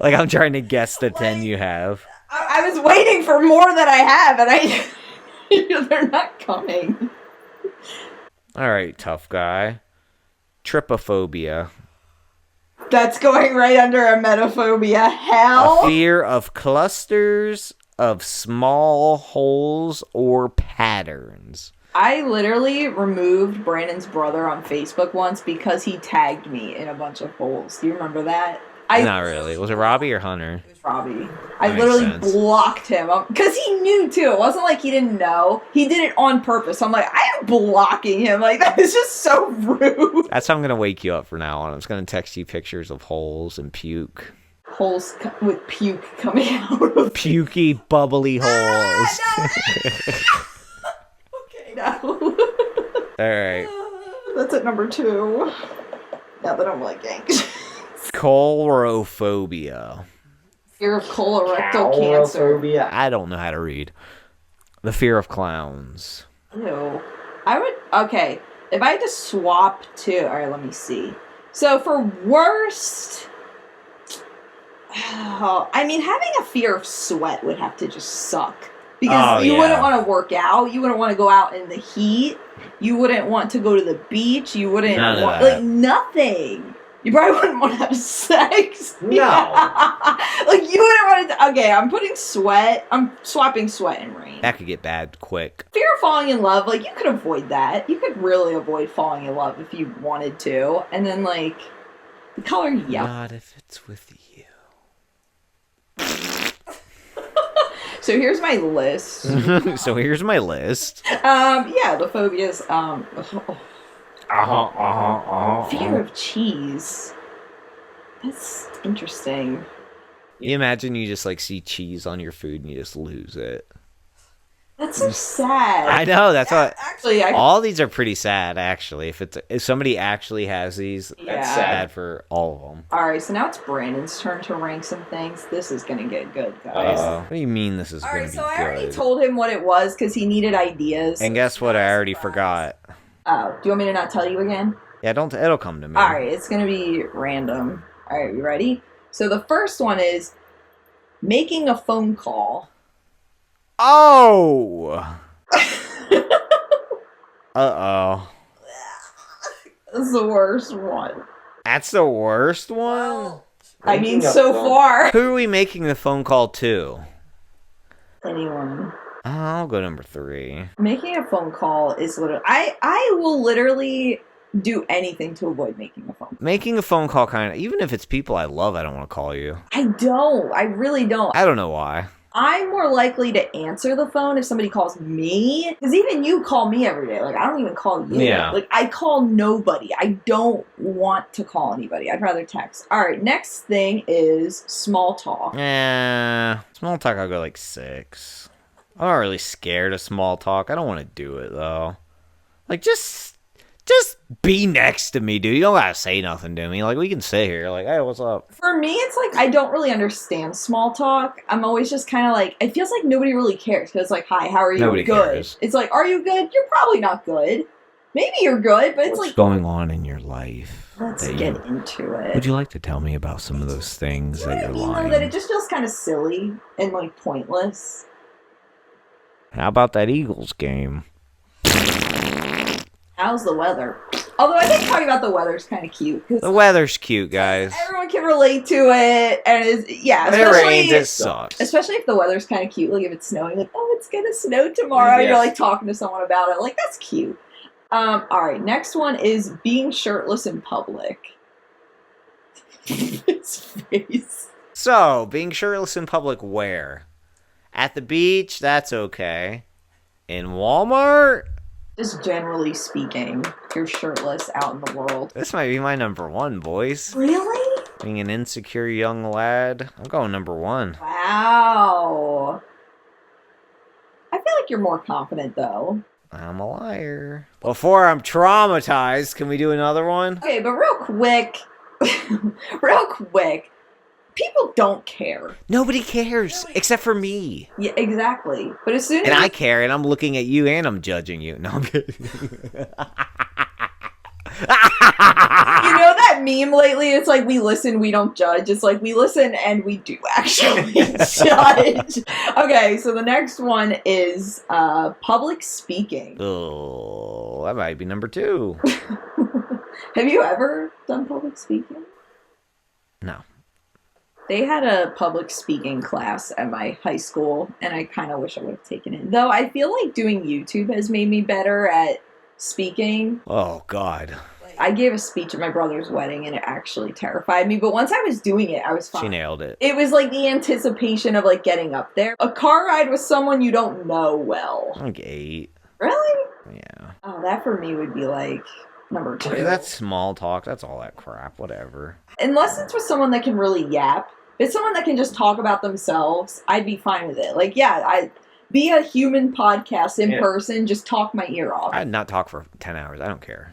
Like, I'm trying to guess the 10 you have. I was waiting for more that I have, and they're not coming. Alright, tough guy. Trypophobia. That's going right under emetophobia. Hell. A fear of clusters of small holes or patterns. I literally removed Brandon's brother on Facebook once because he tagged me in a bunch of holes. Do you remember that? Not really. Was it Robbie or Hunter? It was Robbie. I That literally makes sense. blocked him because he knew too. It wasn't like he didn't know. He did it on purpose. I'm like, I am blocking him. Like, that is just so rude. That's how I'm gonna wake you up from now on. I'm just gonna text you pictures of holes and puke. Holes with puke coming out of Pukey, bubbly holes. Okay, no. Alright. That's at number 2. Now that I'm like anxious. Colorophobia. Fear of colorectal cancer. Phobia. I don't know how to read. The fear of clowns. Ew. I would, okay, if I had to swap 2, alright, let me see. So for worst, I mean, having a fear of sweat would have to just suck. Because you wouldn't want to work out, you wouldn't want to go out in the heat, you wouldn't want to go to the beach, you wouldn't want, like, nothing. You probably wouldn't want to have sex. No. Like, you wouldn't want to, okay, I'm swapping sweat and rain. That could get bad quick. Fear of falling in love, like, you could avoid that. You could really avoid falling in love if you wanted to. And then, like, the color yellow. Not if it's with you. So here's my list. So here's my list. Yeah, the phobias, fear of cheese. That's interesting. You imagine you just like see cheese on your food and you just lose it. That's so sad. I know, that's what. Actually, All these are pretty sad, actually. If somebody actually has these, Yeah. that's sad for all of them. Alright, so now it's Brandon's turn to rank some things. This is gonna get good, guys. What do you mean this is going to Alright, be so I good? already told him what it was because he needed ideas. And guess what? I already forgot. Oh, do you want me to not tell you again? Yeah, it'll come to me. Alright, it's gonna be random. Alright, you ready? So the first one is making a phone call. Oh! Uh-oh. This is the worst one. That's the worst one? I mean, Making a so phone- far. Who are we making the phone call to? Anyone. I'll go number 3. Making a phone call is literally... I will literally do anything to avoid making a phone call. Making a phone call kind of... Even if it's people I love, I don't want to call you. I don't. I really don't. I don't know why. I'm more likely to answer the phone if somebody calls me. Because even you call me every day. Like, I don't even call you. Yeah. Like, I call nobody. I don't want to call anybody. I'd rather text. Alright, next thing is small talk. Small talk, I'll go like 6. I'm not really scared of small talk. I don't want to do it, though. Like, just be next to me, dude. You don't gotta say nothing to me. Like, we can sit here. Like, hey, what's up? For me, it's like, I don't really understand small talk. I'm always just kind of like, it feels like nobody really cares. Because it's like, hi, how are you? Nobody Good. cares. It's like, are you good? You're probably not good. Maybe you're good, but it's What's like, going on in your life? let's that get you- into it. Would you like to tell me about some of those things You know that what I you're mean, though, lying? that it just feels kind of silly and like pointless. How about that Eagles game? How's the weather? Although I think talking about the weather is kind of cute The because weather's cute, guys. everyone can relate to it, and yeah, If it rains, it especially sucks. especially if the weather's kind of cute. Like if it's snowing, like oh, it's gonna snow tomorrow. Yes. You're like talking to someone about it. Like that's cute. All right, next one is being shirtless in public. His face. So, being shirtless in public where? At the beach, that's okay. In Walmart? Just generally speaking, you're shirtless out in the world. This might be my number 1, boys. Really? Being an insecure young lad, I'm going number 1. Wow. I feel like you're more confident though. I'm a liar. Before I'm traumatized, can we do another one? Okay, but real quick, people don't care. Nobody cares, except for me. Yeah, exactly. But as soon as And I care, and I'm looking at you, and I'm judging you. No, I'm kidding. you know that meme lately, it's like we listen, we don't judge. It's like we listen and we do actually judge. Okay, so the next one is public speaking. Oh, that might be number 2. Have you ever done public speaking? No. They had a public speaking class at my high school, and I kind of wish I would have taken it. Though I feel like doing YouTube has made me better at speaking. Oh, God. I gave a speech at my brother's wedding, and it actually terrified me. But once I was doing it, I was fine. She nailed it. It was like the anticipation of like getting up there. A car ride with someone you don't know well. Like 8. Really? Yeah. Oh, that for me would be like number 2. That's small talk. That's all that crap. Whatever. Unless it's with someone that can really yap. If it's someone that can just talk about themselves, I'd be fine with it. Like, yeah, I'd be a human podcast in person, just talk my ear off. I'd not talk for 10 hours. I don't care.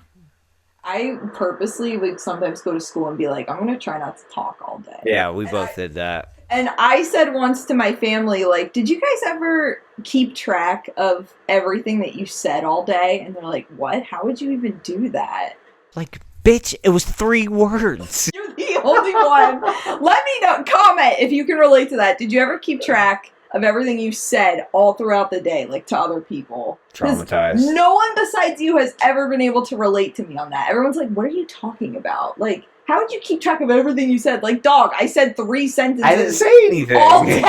I purposely would sometimes go to school and be like, I'm going to try not to talk all day. Yeah, we both did that. And I said once to my family, like, did you guys ever keep track of everything that you said all day? And they're like, what? How would you even do that? Like, bitch, it was 3 words. You're the only one. Let me know. Comment if you can relate to that. Did you ever keep track of everything you said all throughout the day, like to other people? Traumatized. No one besides you has ever been able to relate to me on that. Everyone's like, what are you talking about? Like, how would you keep track of everything you said? Like, dog, I said 3 sentences. I didn't say anything. All day.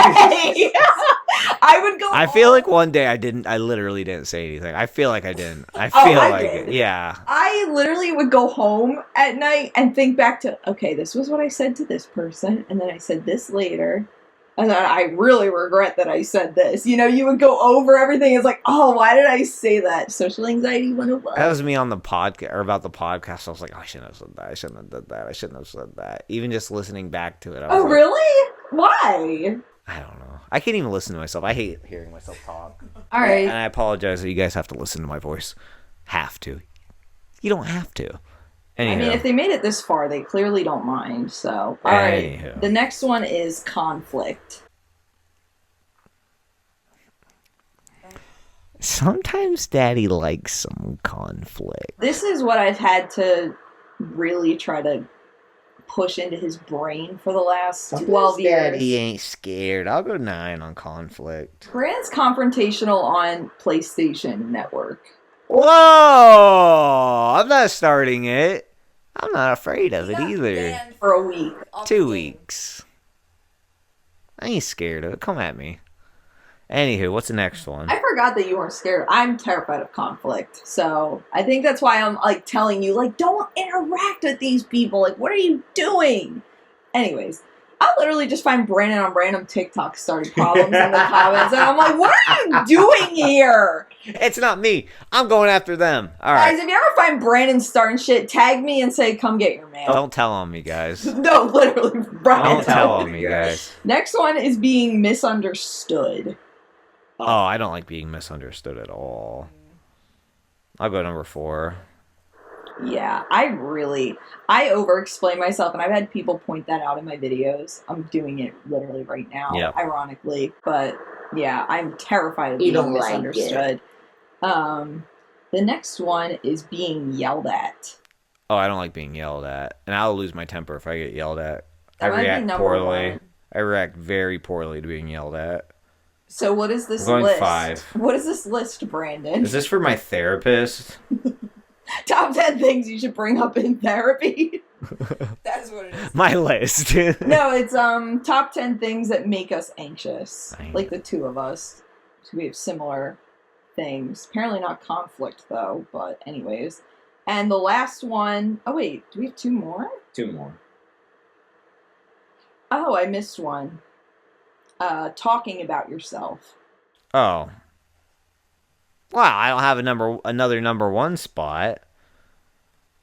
I would go. I feel like one day I literally didn't say anything. I feel like I didn't. I did. Yeah. I literally would go home at night and think back to, okay, this was what I said to this person, and then I said this later. And then I really regret that I said this. You know, you would go over everything. It's like, oh, why did I say that? Social anxiety 101. That was me on the podcast, or about the podcast. I was like, oh, I shouldn't have said that. I shouldn't have done that. I shouldn't have said that. Even just listening back to it. I was like, really? Why? I don't know. I can't even listen to myself. I hate hearing myself talk. All right. And I apologize that you guys have to listen to my voice. Have to. You don't have to. Anyhow. I mean, if they made it this far, they clearly don't mind. So, all right. The next one is conflict. Sometimes Daddy likes some conflict. This is what I've had to really try to push into his brain for the last 12 years. Daddy ain't scared. I'll go 9 on conflict. Brand's confrontational on PlayStation Network. Whoa! I'm not starting it. I'm not afraid of it either. For a week. 2 weeks. I ain't scared of it. Come at me. Anywho, what's the next one? I forgot that you weren't scared. I'm terrified of conflict. So I think that's why I'm like telling you, like, don't interact with these people. Like, what are you doing? Anyways, I literally just find Brandon on random TikTok starting problems in the comments. And I'm like, what are you doing here? It's not me. I'm going after them. All right. Guys, if you ever find Brandon starting shit, tag me and say, come get your mail. Don't tell on me, guys. No, literally, Brian. Don't tell on me, guys. Next one is being misunderstood. Oh, I don't like being misunderstood at all. I'll go number 4. Yeah, I over-explain myself, and I've had people point that out in my videos. I'm doing it literally right now, ironically. But, yeah, I'm terrified of being misunderstood. The next one is being yelled at. Oh, I don't like being yelled at. And I'll lose my temper if I get yelled at. That I react poorly. I react very poorly to being yelled at. So what is this I'm going list? 5. What is this list, Brandon? Is this for my therapist? Top 10 things you should bring up in therapy. That's what it is. My list. No, it's top 10 things that make us anxious. Like the two of us. So we have similar things. Apparently not conflict though, but anyways. And the last one, oh wait, do we have 2 more? 2 more. Oh, I missed one. Talking about yourself. Oh. Wow, I don't have another number 1 spot.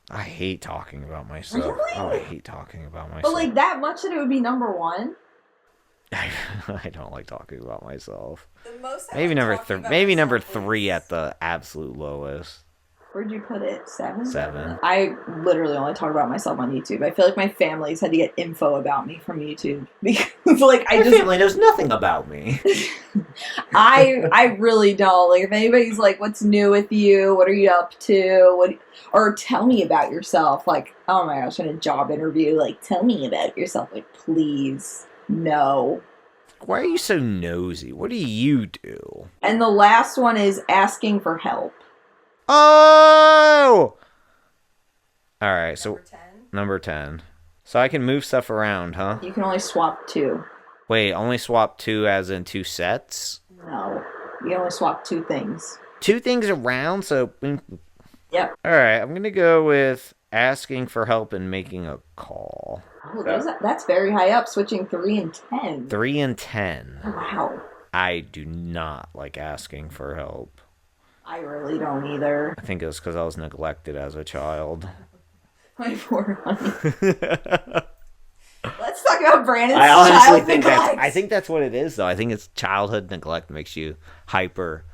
I hate talking about myself. Really? Oh, I hate talking about myself. But like that much that it would be number 1? I don't like talking about myself. The most maybe number 3 at the absolute lowest. Where'd you put it? 7? 7. I literally only talk about myself on YouTube. I feel like my family's had to get info about me from YouTube because, like, My family knows nothing about me. I really don't. Like, if anybody's like, "What's new with you? What are you up to? Or tell me about yourself." Like, oh my gosh, in a job interview, like, tell me about yourself. Like, please, no. Why are you so nosy? What do you do? And the last one is asking for help. Oh! Alright, so number 10. So I can move stuff around, huh? You can only swap 2. Wait, only swap 2 as in 2 sets? No. You can only swap 2 things. 2 things around, so... Yep. Alright, I'm gonna go with asking for help and making a call. Oh, that's very high up, switching 3 and 10. 3 and 10. Oh, wow. I do not like asking for help. I really don't either. I think it was because I was neglected as a child. My poor honey. Let's talk about Brandon's I honestly child think neglect. I think that's what it is, though. I think it's childhood neglect makes you hyper.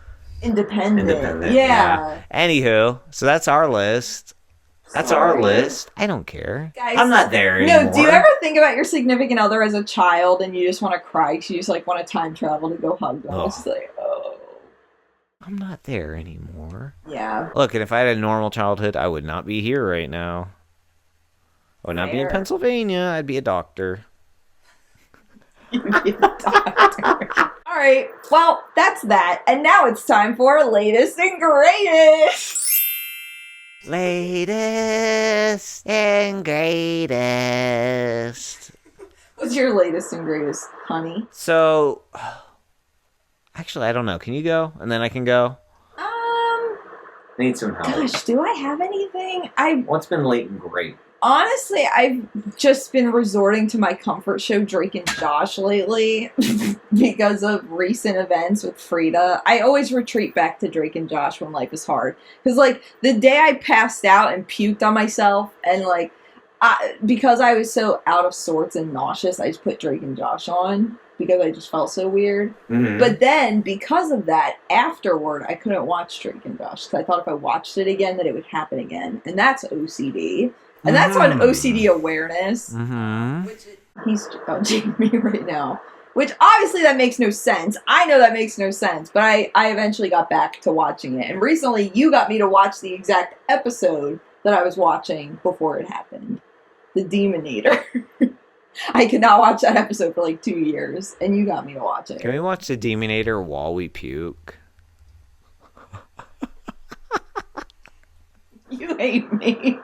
Independent. Yeah. Anywho, so that's our list. That's our list. I don't care. Guys, I'm not there anymore. No, do you ever think about your significant other as a child and you just want to cry because you just like want to time travel to go hug them? Oh. It's like, oh. I'm not there anymore. Yeah. Look, and if I had a normal childhood, I would not be here right now. I would not be in Fair. Pennsylvania. I'd be a doctor. You'd be a doctor. All right. Well, that's that. And now it's time for latest and greatest. Latest and greatest. What's your latest and greatest, honey? So, actually, I don't know. Can you go? And then I can go? Need some help. Gosh, do I have anything? What's been late and great? Honestly, I've just been resorting to my comfort show, Drake and Josh, lately because of recent events with Frida. I always retreat back to Drake and Josh when life is hard. Because, like, the day I passed out and puked on myself, and, like, because I was so out of sorts and nauseous, I just put Drake and Josh on because I just felt so weird. Mm-hmm. But then, because of that, afterward, I couldn't watch Drake and Josh because I thought if I watched it again, that it would happen again. And that's OCD. And that's on OCD awareness. Mm-hmm. Which he's judging me right now. Which obviously that makes no sense. I know that makes no sense. But I eventually got back to watching it. And recently you got me to watch the exact episode that I was watching before it happened. The Demonator. I could not watch that episode for like 2 years. And you got me to watch it. Can we watch the Demonator while we puke? You hate me.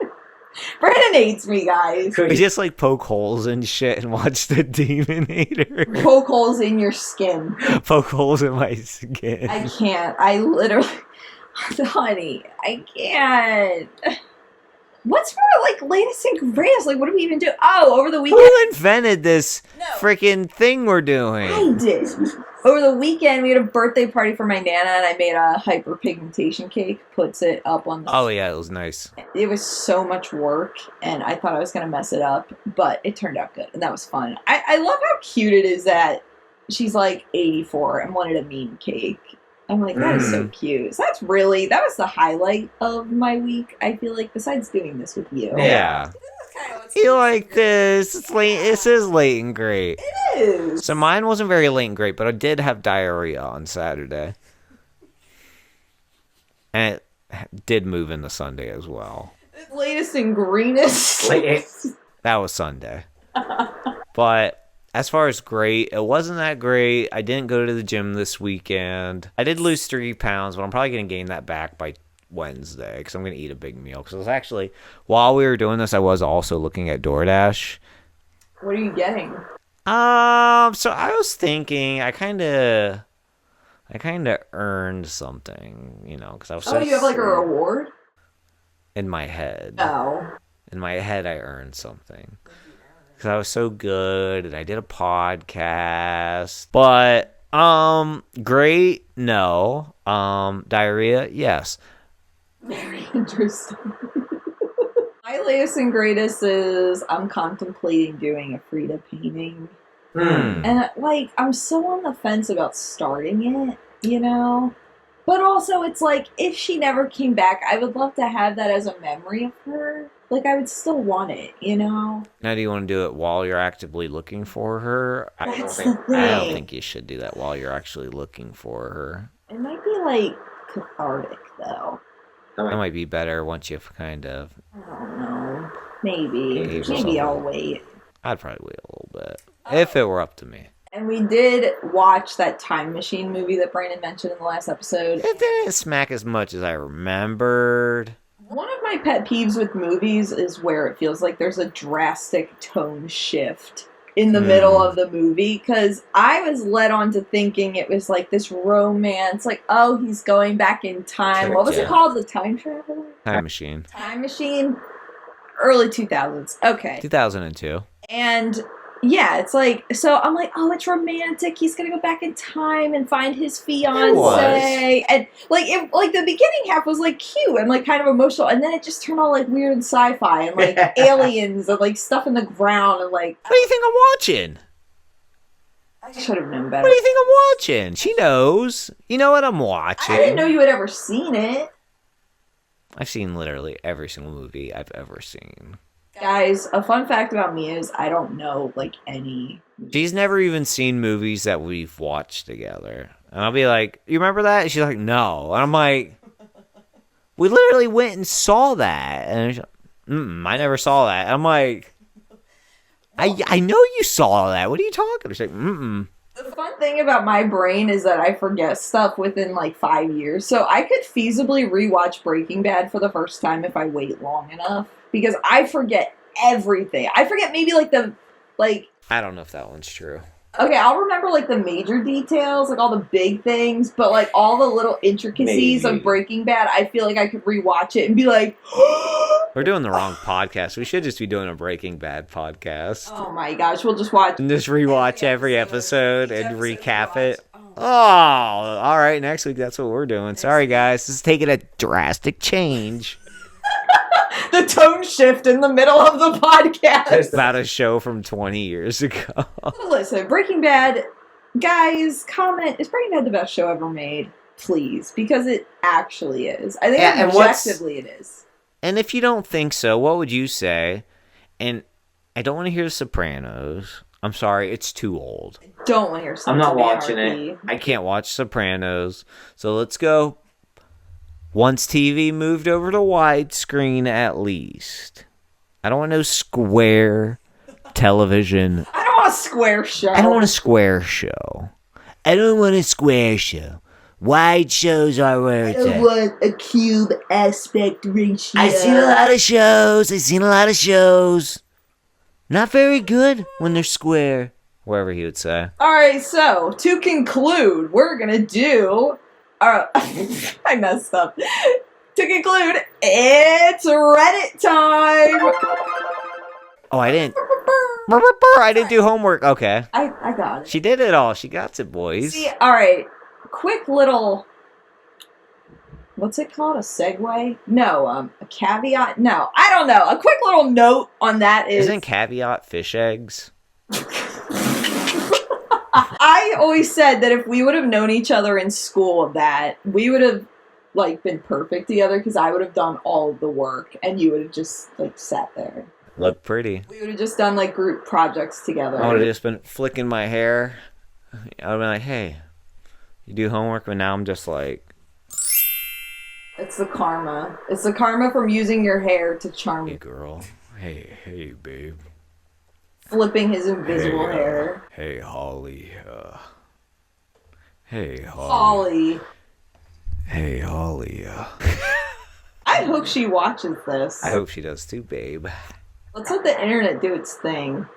Brandon hates me, guys. We just like poke holes in shit and watch the Demonator. Poke holes in your skin. Poke holes in my skin. I can't. I literally... Honey, I can't. What's for, like, latest and greatest? Like, what do we even do? Oh, over the weekend... Who invented this freaking thing we're doing? I did. Over the weekend, we had a birthday party for my Nana, and I made a hyperpigmentation cake. Puts it up on the... Oh, yeah, it was nice. It was so much work, and I thought I was going to mess it up, but it turned out good, and that was fun. I love how cute it is that she's, like, 84 and wanted a meme cake. I'm like, that is so cute. So that was the highlight of my week, I feel like, besides doing this with you. Yeah. You like this? It's late. This is late and great. It is. So mine wasn't very late and great, but I did have diarrhea on Saturday. And it did move into Sunday as well. Latest and greenest. That was Sunday. But as far as great, it wasn't that great. I didn't go to the gym this weekend. I did lose 3 pounds, but I'm probably going to gain that back by Wednesday because I'm going to eat a big meal. Because I was actually, while we were doing this, I was also looking at DoorDash. What are you getting? So I was thinking, I kind of earned something, you know, because I was. Oh, you have like a reward? In my head. Oh. In my head, I earned something. Because I was so good, and I did a podcast. But, great, no. Diarrhea, yes. Very interesting. My latest and greatest is I'm contemplating doing a Frida painting. And, like, I'm so on the fence about starting it, you know? But also, it's like, if she never came back, I would love to have that as a memory of her. Like, I would still want it, you know? Now, do you want to do it while you're actively looking for her? That's the thing. I don't think you should do that while you're actually looking for her. It might be, like, cathartic, though. That might be better once you've kind of... I don't know. Maybe. Gave Maybe yourself I'll wait. I'd probably wait a little bit. If it were up to me. And we did watch that Time Machine movie that Brandon mentioned in the last episode. It didn't smack as much as I remembered. One of my pet peeves with movies is where it feels like there's a drastic tone shift in the middle of the movie, because I was led on to thinking it was like this romance, like, oh, he's going back in time. What was it called? The Time Traveler? Time Machine. Time Machine? Early 2000s. Okay. 2002. And yeah, it's like, so I'm like, oh, it's romantic. He's gonna go back in time and find his fiance, and like, the beginning half was like cute and like kind of emotional, and then it just turned all like weird and sci-fi and like aliens and like stuff in the ground and like. What do you think I'm watching? I should have known better. What do you think I'm watching? She knows. You know what I'm watching. I didn't know you had ever seen it. I've seen literally every single movie I've ever seen. Guys, a fun fact about me is I don't know, like, any... She's never even seen movies that we've watched together. And I'll be like, you remember that? And she's like, no. And I'm like, we literally went and saw that. And she's like, I never saw that. And I'm like, I know you saw that. What are you talking about? She's like, The fun thing about my brain is that I forget stuff within, like, 5 years. So I could feasibly rewatch Breaking Bad for the first time if I wait long enough. Because I forget everything. I forget maybe, like, I don't know if that one's true. Okay, I'll remember, like, the major details, like, all the big things, but, like, all the little intricacies of Breaking Bad, I feel like I could rewatch it and be like, We're doing the wrong podcast. We should just be doing a Breaking Bad podcast. oh my gosh, we'll just watch. And just rewatch every episode and recap it. Oh, all right. Next week, that's what we're doing. Sorry, guys. This is taking a drastic change. The tone shift in the middle of the podcast. It's about a show from 20 years ago. Listen, Breaking Bad, guys, comment, is Breaking Bad the best show ever made? Please, because it actually is. I think objectively it is. And if you don't think so, what would you say? And I don't want to hear The Sopranos. I'm sorry, it's too old. Don't want to hear I'm not watching it. I can't watch Sopranos. So let's go. Once TV moved over to widescreen, at least. I don't want no square television. I don't want a square show. I don't want a square show. I don't want a square show. Wide shows are where it's at. I want a cube aspect ratio. I've seen a lot of shows. Not very good when they're square. Wherever he would say. Alright, so, to conclude, we're gonna do... I messed up. To conclude, it's Reddit time! Oh, I didn't... I didn't do homework. Okay. I got it. She did it all. She got it, boys. See, alright. Quick little... What's it called? A segue? No, a caveat? No, I don't know. A quick little note on that is... Isn't caveat fish eggs? I always said that if we would have known each other in school, that we would have, like, been perfect together, because I would have done all of the work, and you would have just, like, sat there. Look pretty. We would have just done, like, group projects together. I would have just been flicking my hair. I would have been like, hey, you do homework? But now I'm just like... It's the karma. It's the karma from using your hair to charm Hey, girl. Hey, babe. Flipping his invisible hair. Hey, Holly. Hey, Holly. Hey, Holly. I hope she watches this. I hope she does too, babe. Let's let the internet do its thing.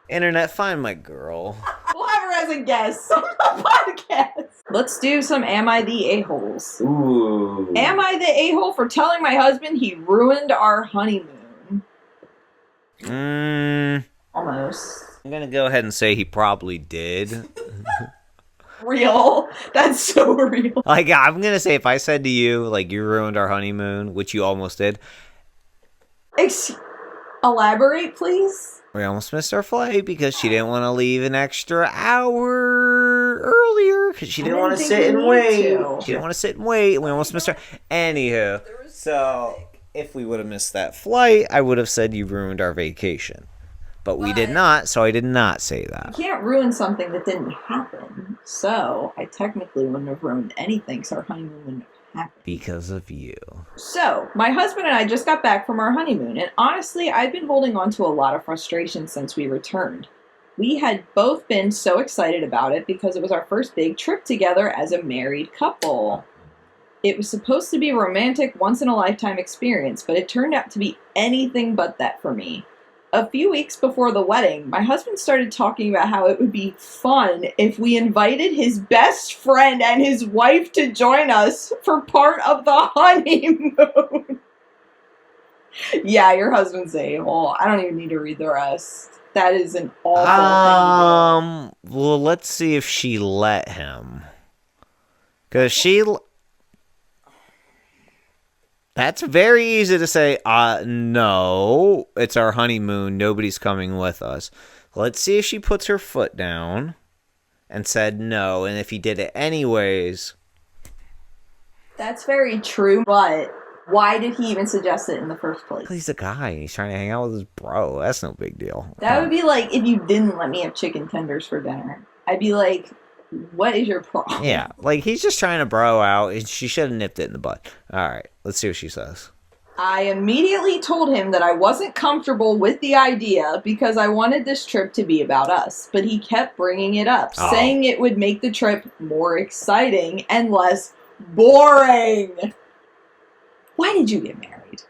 Internet, find my girl. We'll have her as a guest on the podcast. Let's do some Am I the A-holes? Ooh. Am I the a-hole for telling my husband he ruined our honeymoon? Almost. I'm gonna go ahead and say he probably did. Real. That's so real. Like, I'm gonna say if I said to you, like, you ruined our honeymoon, which you almost did. Elaborate, please? We almost missed our flight because she didn't want to leave an extra hour earlier because she didn't want to sit and wait. She didn't want to sit and wait. We almost missed her. Anywho, so if we would have missed that flight, I would have said you ruined our vacation. But we did not, so I did not say that. You can't ruin something that didn't happen. So I technically wouldn't have ruined anything, so our honeymoon wouldn't have happened. Because of you. So, my husband and I just got back from our honeymoon, and honestly, I've been holding on to a lot of frustration since we returned. We had both been so excited about it because it was our first big trip together as a married couple. It was supposed to be a romantic, once-in-a-lifetime experience, but it turned out to be anything but that for me. A few weeks before the wedding, my husband started talking about how it would be fun if we invited his best friend and his wife to join us for part of the honeymoon. Yeah, your husband's a hole. I don't even need to read the rest. That is an awful thing to do. Well, let's see if she let him. Because that's very easy to say, no, it's our honeymoon, nobody's coming with us. Let's see if she puts her foot down and said no, and if he did it anyways. That's very true, but why did he even suggest it in the first place? He's a guy, he's trying to hang out with his bro, that's no big deal. That would be like if you didn't let me have chicken tenders for dinner. I'd be like, what is your problem? Yeah, like he's just trying to bro out, and she should have nipped it in the bud. Alright, let's see what she says. I immediately told him that I wasn't comfortable with the idea because I wanted this trip to be about us, but he kept bringing it up, saying it would make the trip more exciting and less boring. Why did you get married?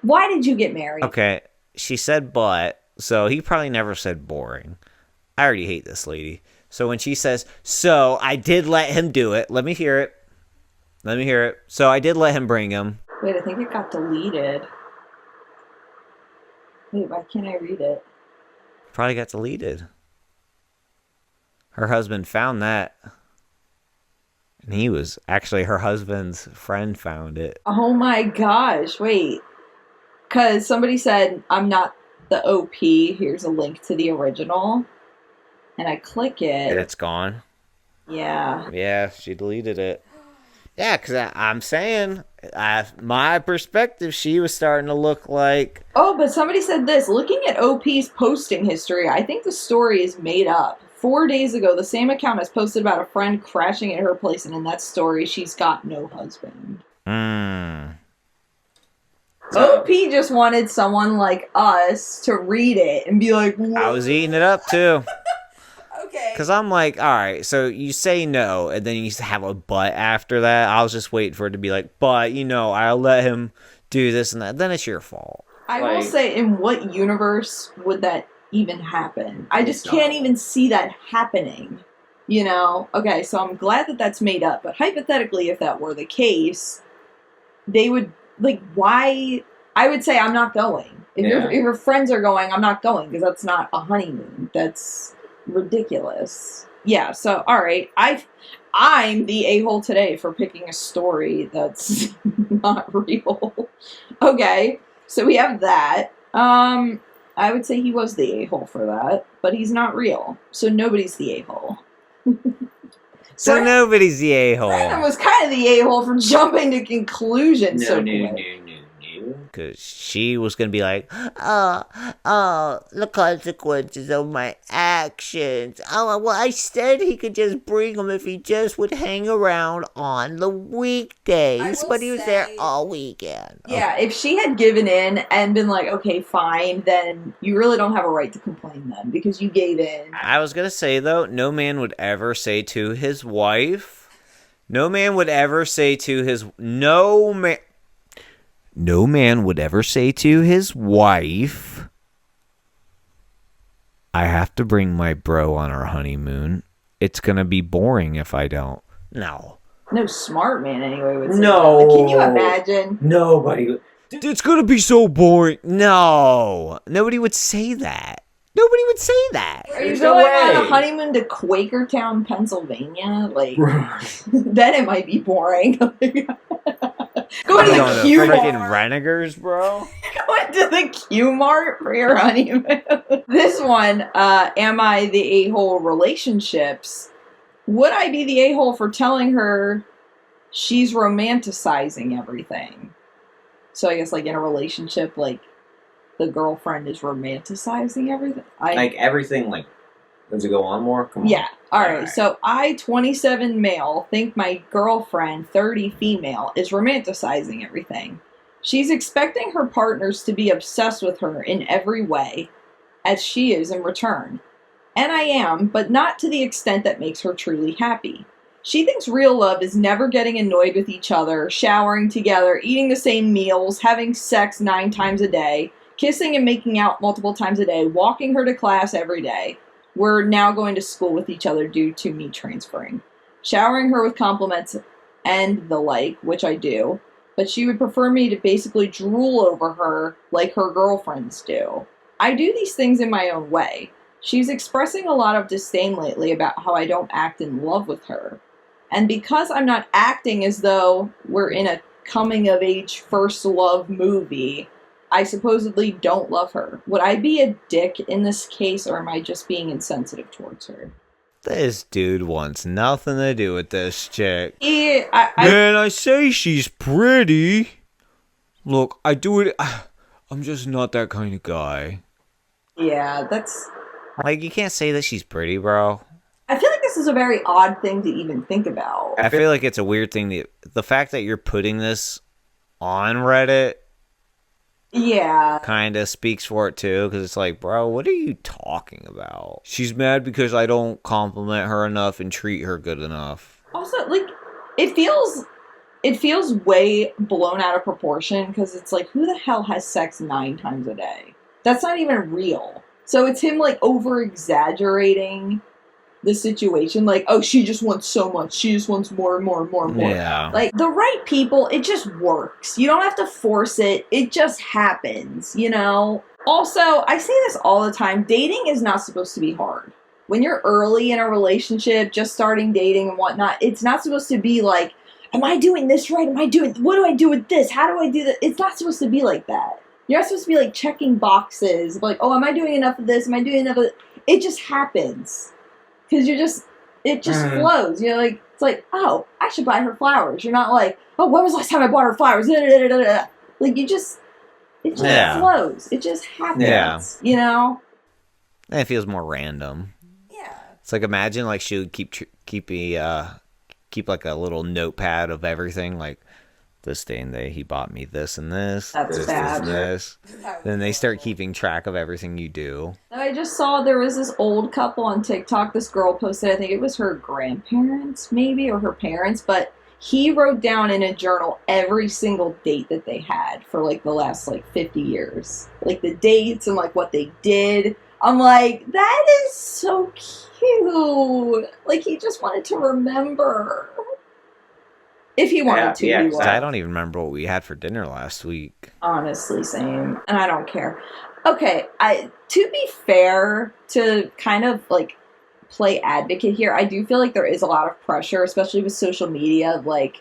Why did you get married? Okay, she said but, so he probably never said boring. I already hate this lady. So when she says, so I did let him do it. Let me hear it. Let me hear it. So I did let him bring him. Wait, I think it got deleted. Wait, why can't I read it? Probably got deleted. Her husband found that. And he was actually her husband's friend found it. Oh my gosh, wait. Because somebody said, I'm not the OP. Here's a link to the original. And I click it. And it's gone. Yeah. Yeah, she deleted it. Yeah, because I'm saying, my perspective, she was starting to look like... Oh, but somebody said this. Looking at OP's posting history, I think the story is made up. 4 days ago, the same account has posted about a friend crashing at her place, and in that story, she's got no husband. OP just wanted someone like us to read it and be like... Whoa. I was eating it up, too. Okay. Because I'm like, all right, so you say no, and then you have a but after that. I was just waiting for it to be like, but, I'll let him do this and that. Then it's your fault. I will say, in what universe would that even happen? I just can't even see that happening. Okay, so I'm glad that that's made up. But hypothetically, if that were the case, they would, why? I would say I'm not going. If your friends are going, I'm not going, because that's not a honeymoon. That's... ridiculous. Yeah, so alright, I'm the a-hole today for picking a story that's not real. Okay, so we have that. I would say he was the a-hole for that, but he's not real, so nobody's the a-hole. So nobody's the a-hole. Brandon was kind of the a-hole for jumping to conclusions so quick. Because she was going to be like, the consequences of my actions. Oh, well, I said he could just bring him if he just would hang around on the weekdays. But he was there all weekend. Yeah, if she had given in and been like, okay, fine, then you really don't have a right to complain then, because you gave in. I was going to say, though, no man would ever say to his wife, no man would ever say to his wife, I have to bring my bro on our honeymoon. It's going to be boring if I don't. No. No smart man anyway would say that. Can you imagine? Nobody would. It's going to be so boring. No. Nobody would say that. Nobody would say that. Are you going on a honeymoon to Quakertown, Pennsylvania? Then it might be boring. Go to the Q Mart. Freaking Renegers, bro. Going to the Q Mart for your honeymoon. This one, am I the a-hole relationships? Would I be the a-hole for telling her she's romanticizing everything? So I guess in a relationship, the girlfriend is romanticizing everything. Everything, does it go on more? Come on. Yeah. All right. So I, 27 male, think my girlfriend, 30 female, is romanticizing everything. She's expecting her partners to be obsessed with her in every way, as she is in return. And I am, but not to the extent that makes her truly happy. She thinks real love is never getting annoyed with each other, showering together, eating the same meals, having sex 9 times a day, kissing and making out multiple times a day, walking her to class every day. We're now going to school with each other due to me transferring. Showering her with compliments and the like, which I do, but she would prefer me to basically drool over her like her girlfriends do. I do these things in my own way. She's expressing a lot of disdain lately about how I don't act in love with her. And because I'm not acting as though we're in a coming-of-age first love movie, I supposedly don't love her. Would I be a dick in this case, or am I just being insensitive towards her? This dude wants nothing to do with this chick. Man, I say she's pretty. Look, I do it. I'm just not that kind of guy. Yeah, that's... Like, you can't say that she's pretty, bro. I feel like this is a very odd thing to even think about. I feel like it's a weird thing. The fact that you're putting this on Reddit, yeah, kind of speaks for it too, because it's like, bro, what are you talking about? She's mad because I don't compliment her enough and treat her good enough. Also, like, it feels way blown out of proportion, because it's like, who the hell has sex 9 times a day? That's not even real. So it's him, like, over-exaggerating the situation. Like, oh, she just wants so much. She just wants more and more and more and more. Yeah. Like, the right people, it just works. You don't have to force it. It just happens, you know? Also, I say this all the time. Dating is not supposed to be hard. When you're early in a relationship, just starting dating and whatnot, it's not supposed to be like, am I doing this right? What do I do with this? How do I do that? It's not supposed to be like that. You're not supposed to be like checking boxes, like, oh, am I doing enough of this? Am I doing enough of it? It just happens. Because it just flows. You're like, it's like, oh, I should buy her flowers. You're not like, oh, when was the last time I bought her flowers? Like, it just flows. It just happens, you know? And it feels more random. Yeah. It's like, imagine, like, she would keep like a little notepad of everything, like, this day and day he bought me this and this. That's this, bad. This. Then they start keeping track of everything you do. I just saw there was this old couple on TikTok. This girl posted, I think it was her grandparents, maybe, or her parents, but he wrote down in a journal every single date that they had for, like, the last, like, 50 years. Like, the dates and, like, what they did. I'm like, that is so cute. Like, he just wanted to remember. If he wanted to, he would. I don't even remember what we had for dinner last week. Honestly, same. And I don't care. Okay, to be fair, to kind of, like, play advocate here, I do feel like there is a lot of pressure, especially with social media, like,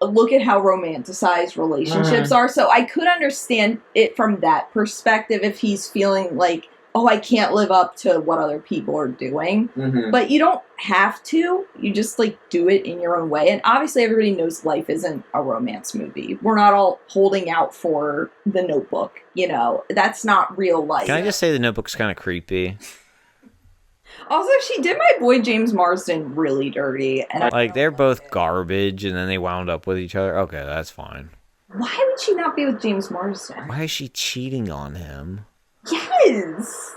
look at how romanticized relationships are. So I could understand it from that perspective if he's feeling like, oh, I can't live up to what other people are doing. But you don't have to. You just, like, do it in your own way. And obviously everybody knows life isn't a romance movie. We're not all holding out for The Notebook, you know? That's not real life. Can I just say The Notebook's kind of creepy? Also, she did my boy James Marsden really dirty. And like, they're both garbage, and then they wound up with each other. Okay, that's fine. Why would she not be with James Marsden? Why is she cheating on him? Yes!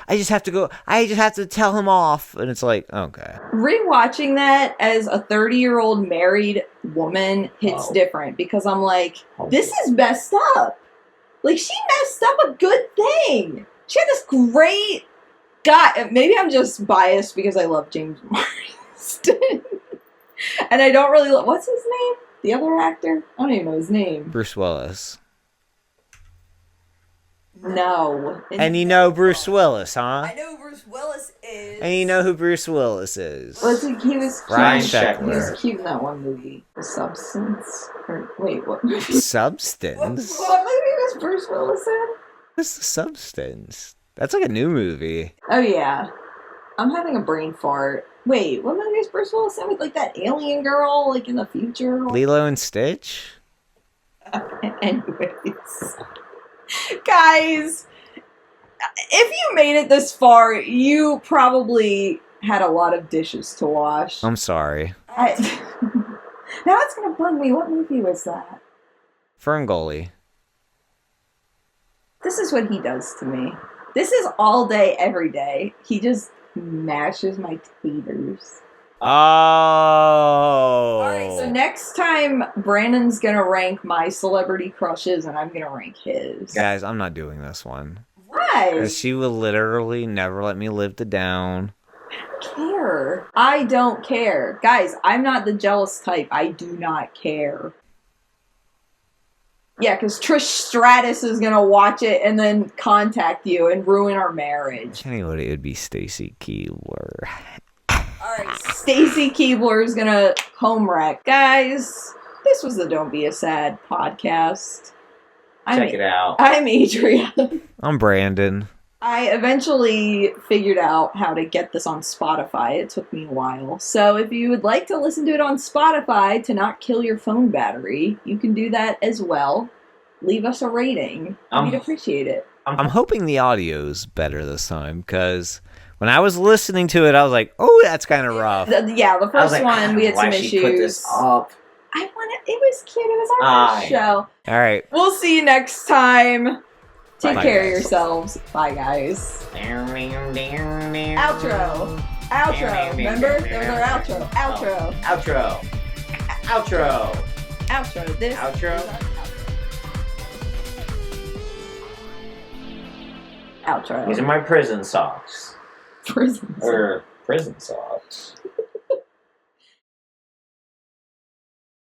I just have to tell him off. And it's like, okay. Rewatching that as a 30-year-old married woman hits different, because I'm like, this is messed up. Like, she messed up a good thing. She had this great guy. Maybe I'm just biased because I love James Marsden. And I don't really what's his name? The other actor? I don't even know his name. Bruce Willis. No. And you know Bruce Willis, huh? I know who Bruce Willis is. And you know who Bruce Willis is. He was cute. Ryan He was Sheckler. cute in that one movie. The Substance? Or, wait, what movie? Substance? What movie was Bruce Willis in? What's The Substance? That's like a new movie. Oh, yeah. I'm having a brain fart. Wait, what movie is Bruce Willis in with, like, that alien girl, like, in the future? Lilo and Stitch? Anyways. Guys, if you made it this far, you probably had a lot of dishes to wash. I'm sorry. Now it's gonna bug me. What movie was that? Ferngully. This is what he does to me. This is all day, every day. He just mashes my taters. Alright, so next time Brandon's gonna rank my celebrity crushes and I'm gonna rank his. Guys, I'm not doing this one. Why? Because she will literally never let me live the down. Care. I don't care. Guys, I'm not the jealous type. I do not care. Yeah, because Trish Stratus is gonna watch it and then contact you and ruin our marriage. Anybody, it would be Stacy Keebler. Alright, Stacy Keebler is gonna home wreck. Guys, this was the Don't Be a Sad podcast. Check it out. I'm Adria. I'm Brandon. I eventually figured out how to get this on Spotify. It took me a while. So if you would like to listen to it on Spotify to not kill your phone battery, you can do that as well. Leave us a rating. We'd appreciate it. I'm hoping the audio's better this time, because when I was listening to it, I was like, oh, that's kind of rough. The first one, we had some issues. Put this up. It was cute. It was our first show. All right. We'll see you next time. Take Bye, care of guys. yourselves. Bye, guys. Outro. Remember? There's our outro. Outro. This. Outro. is our outro. These are my prison socks. Prison. Or prison socks.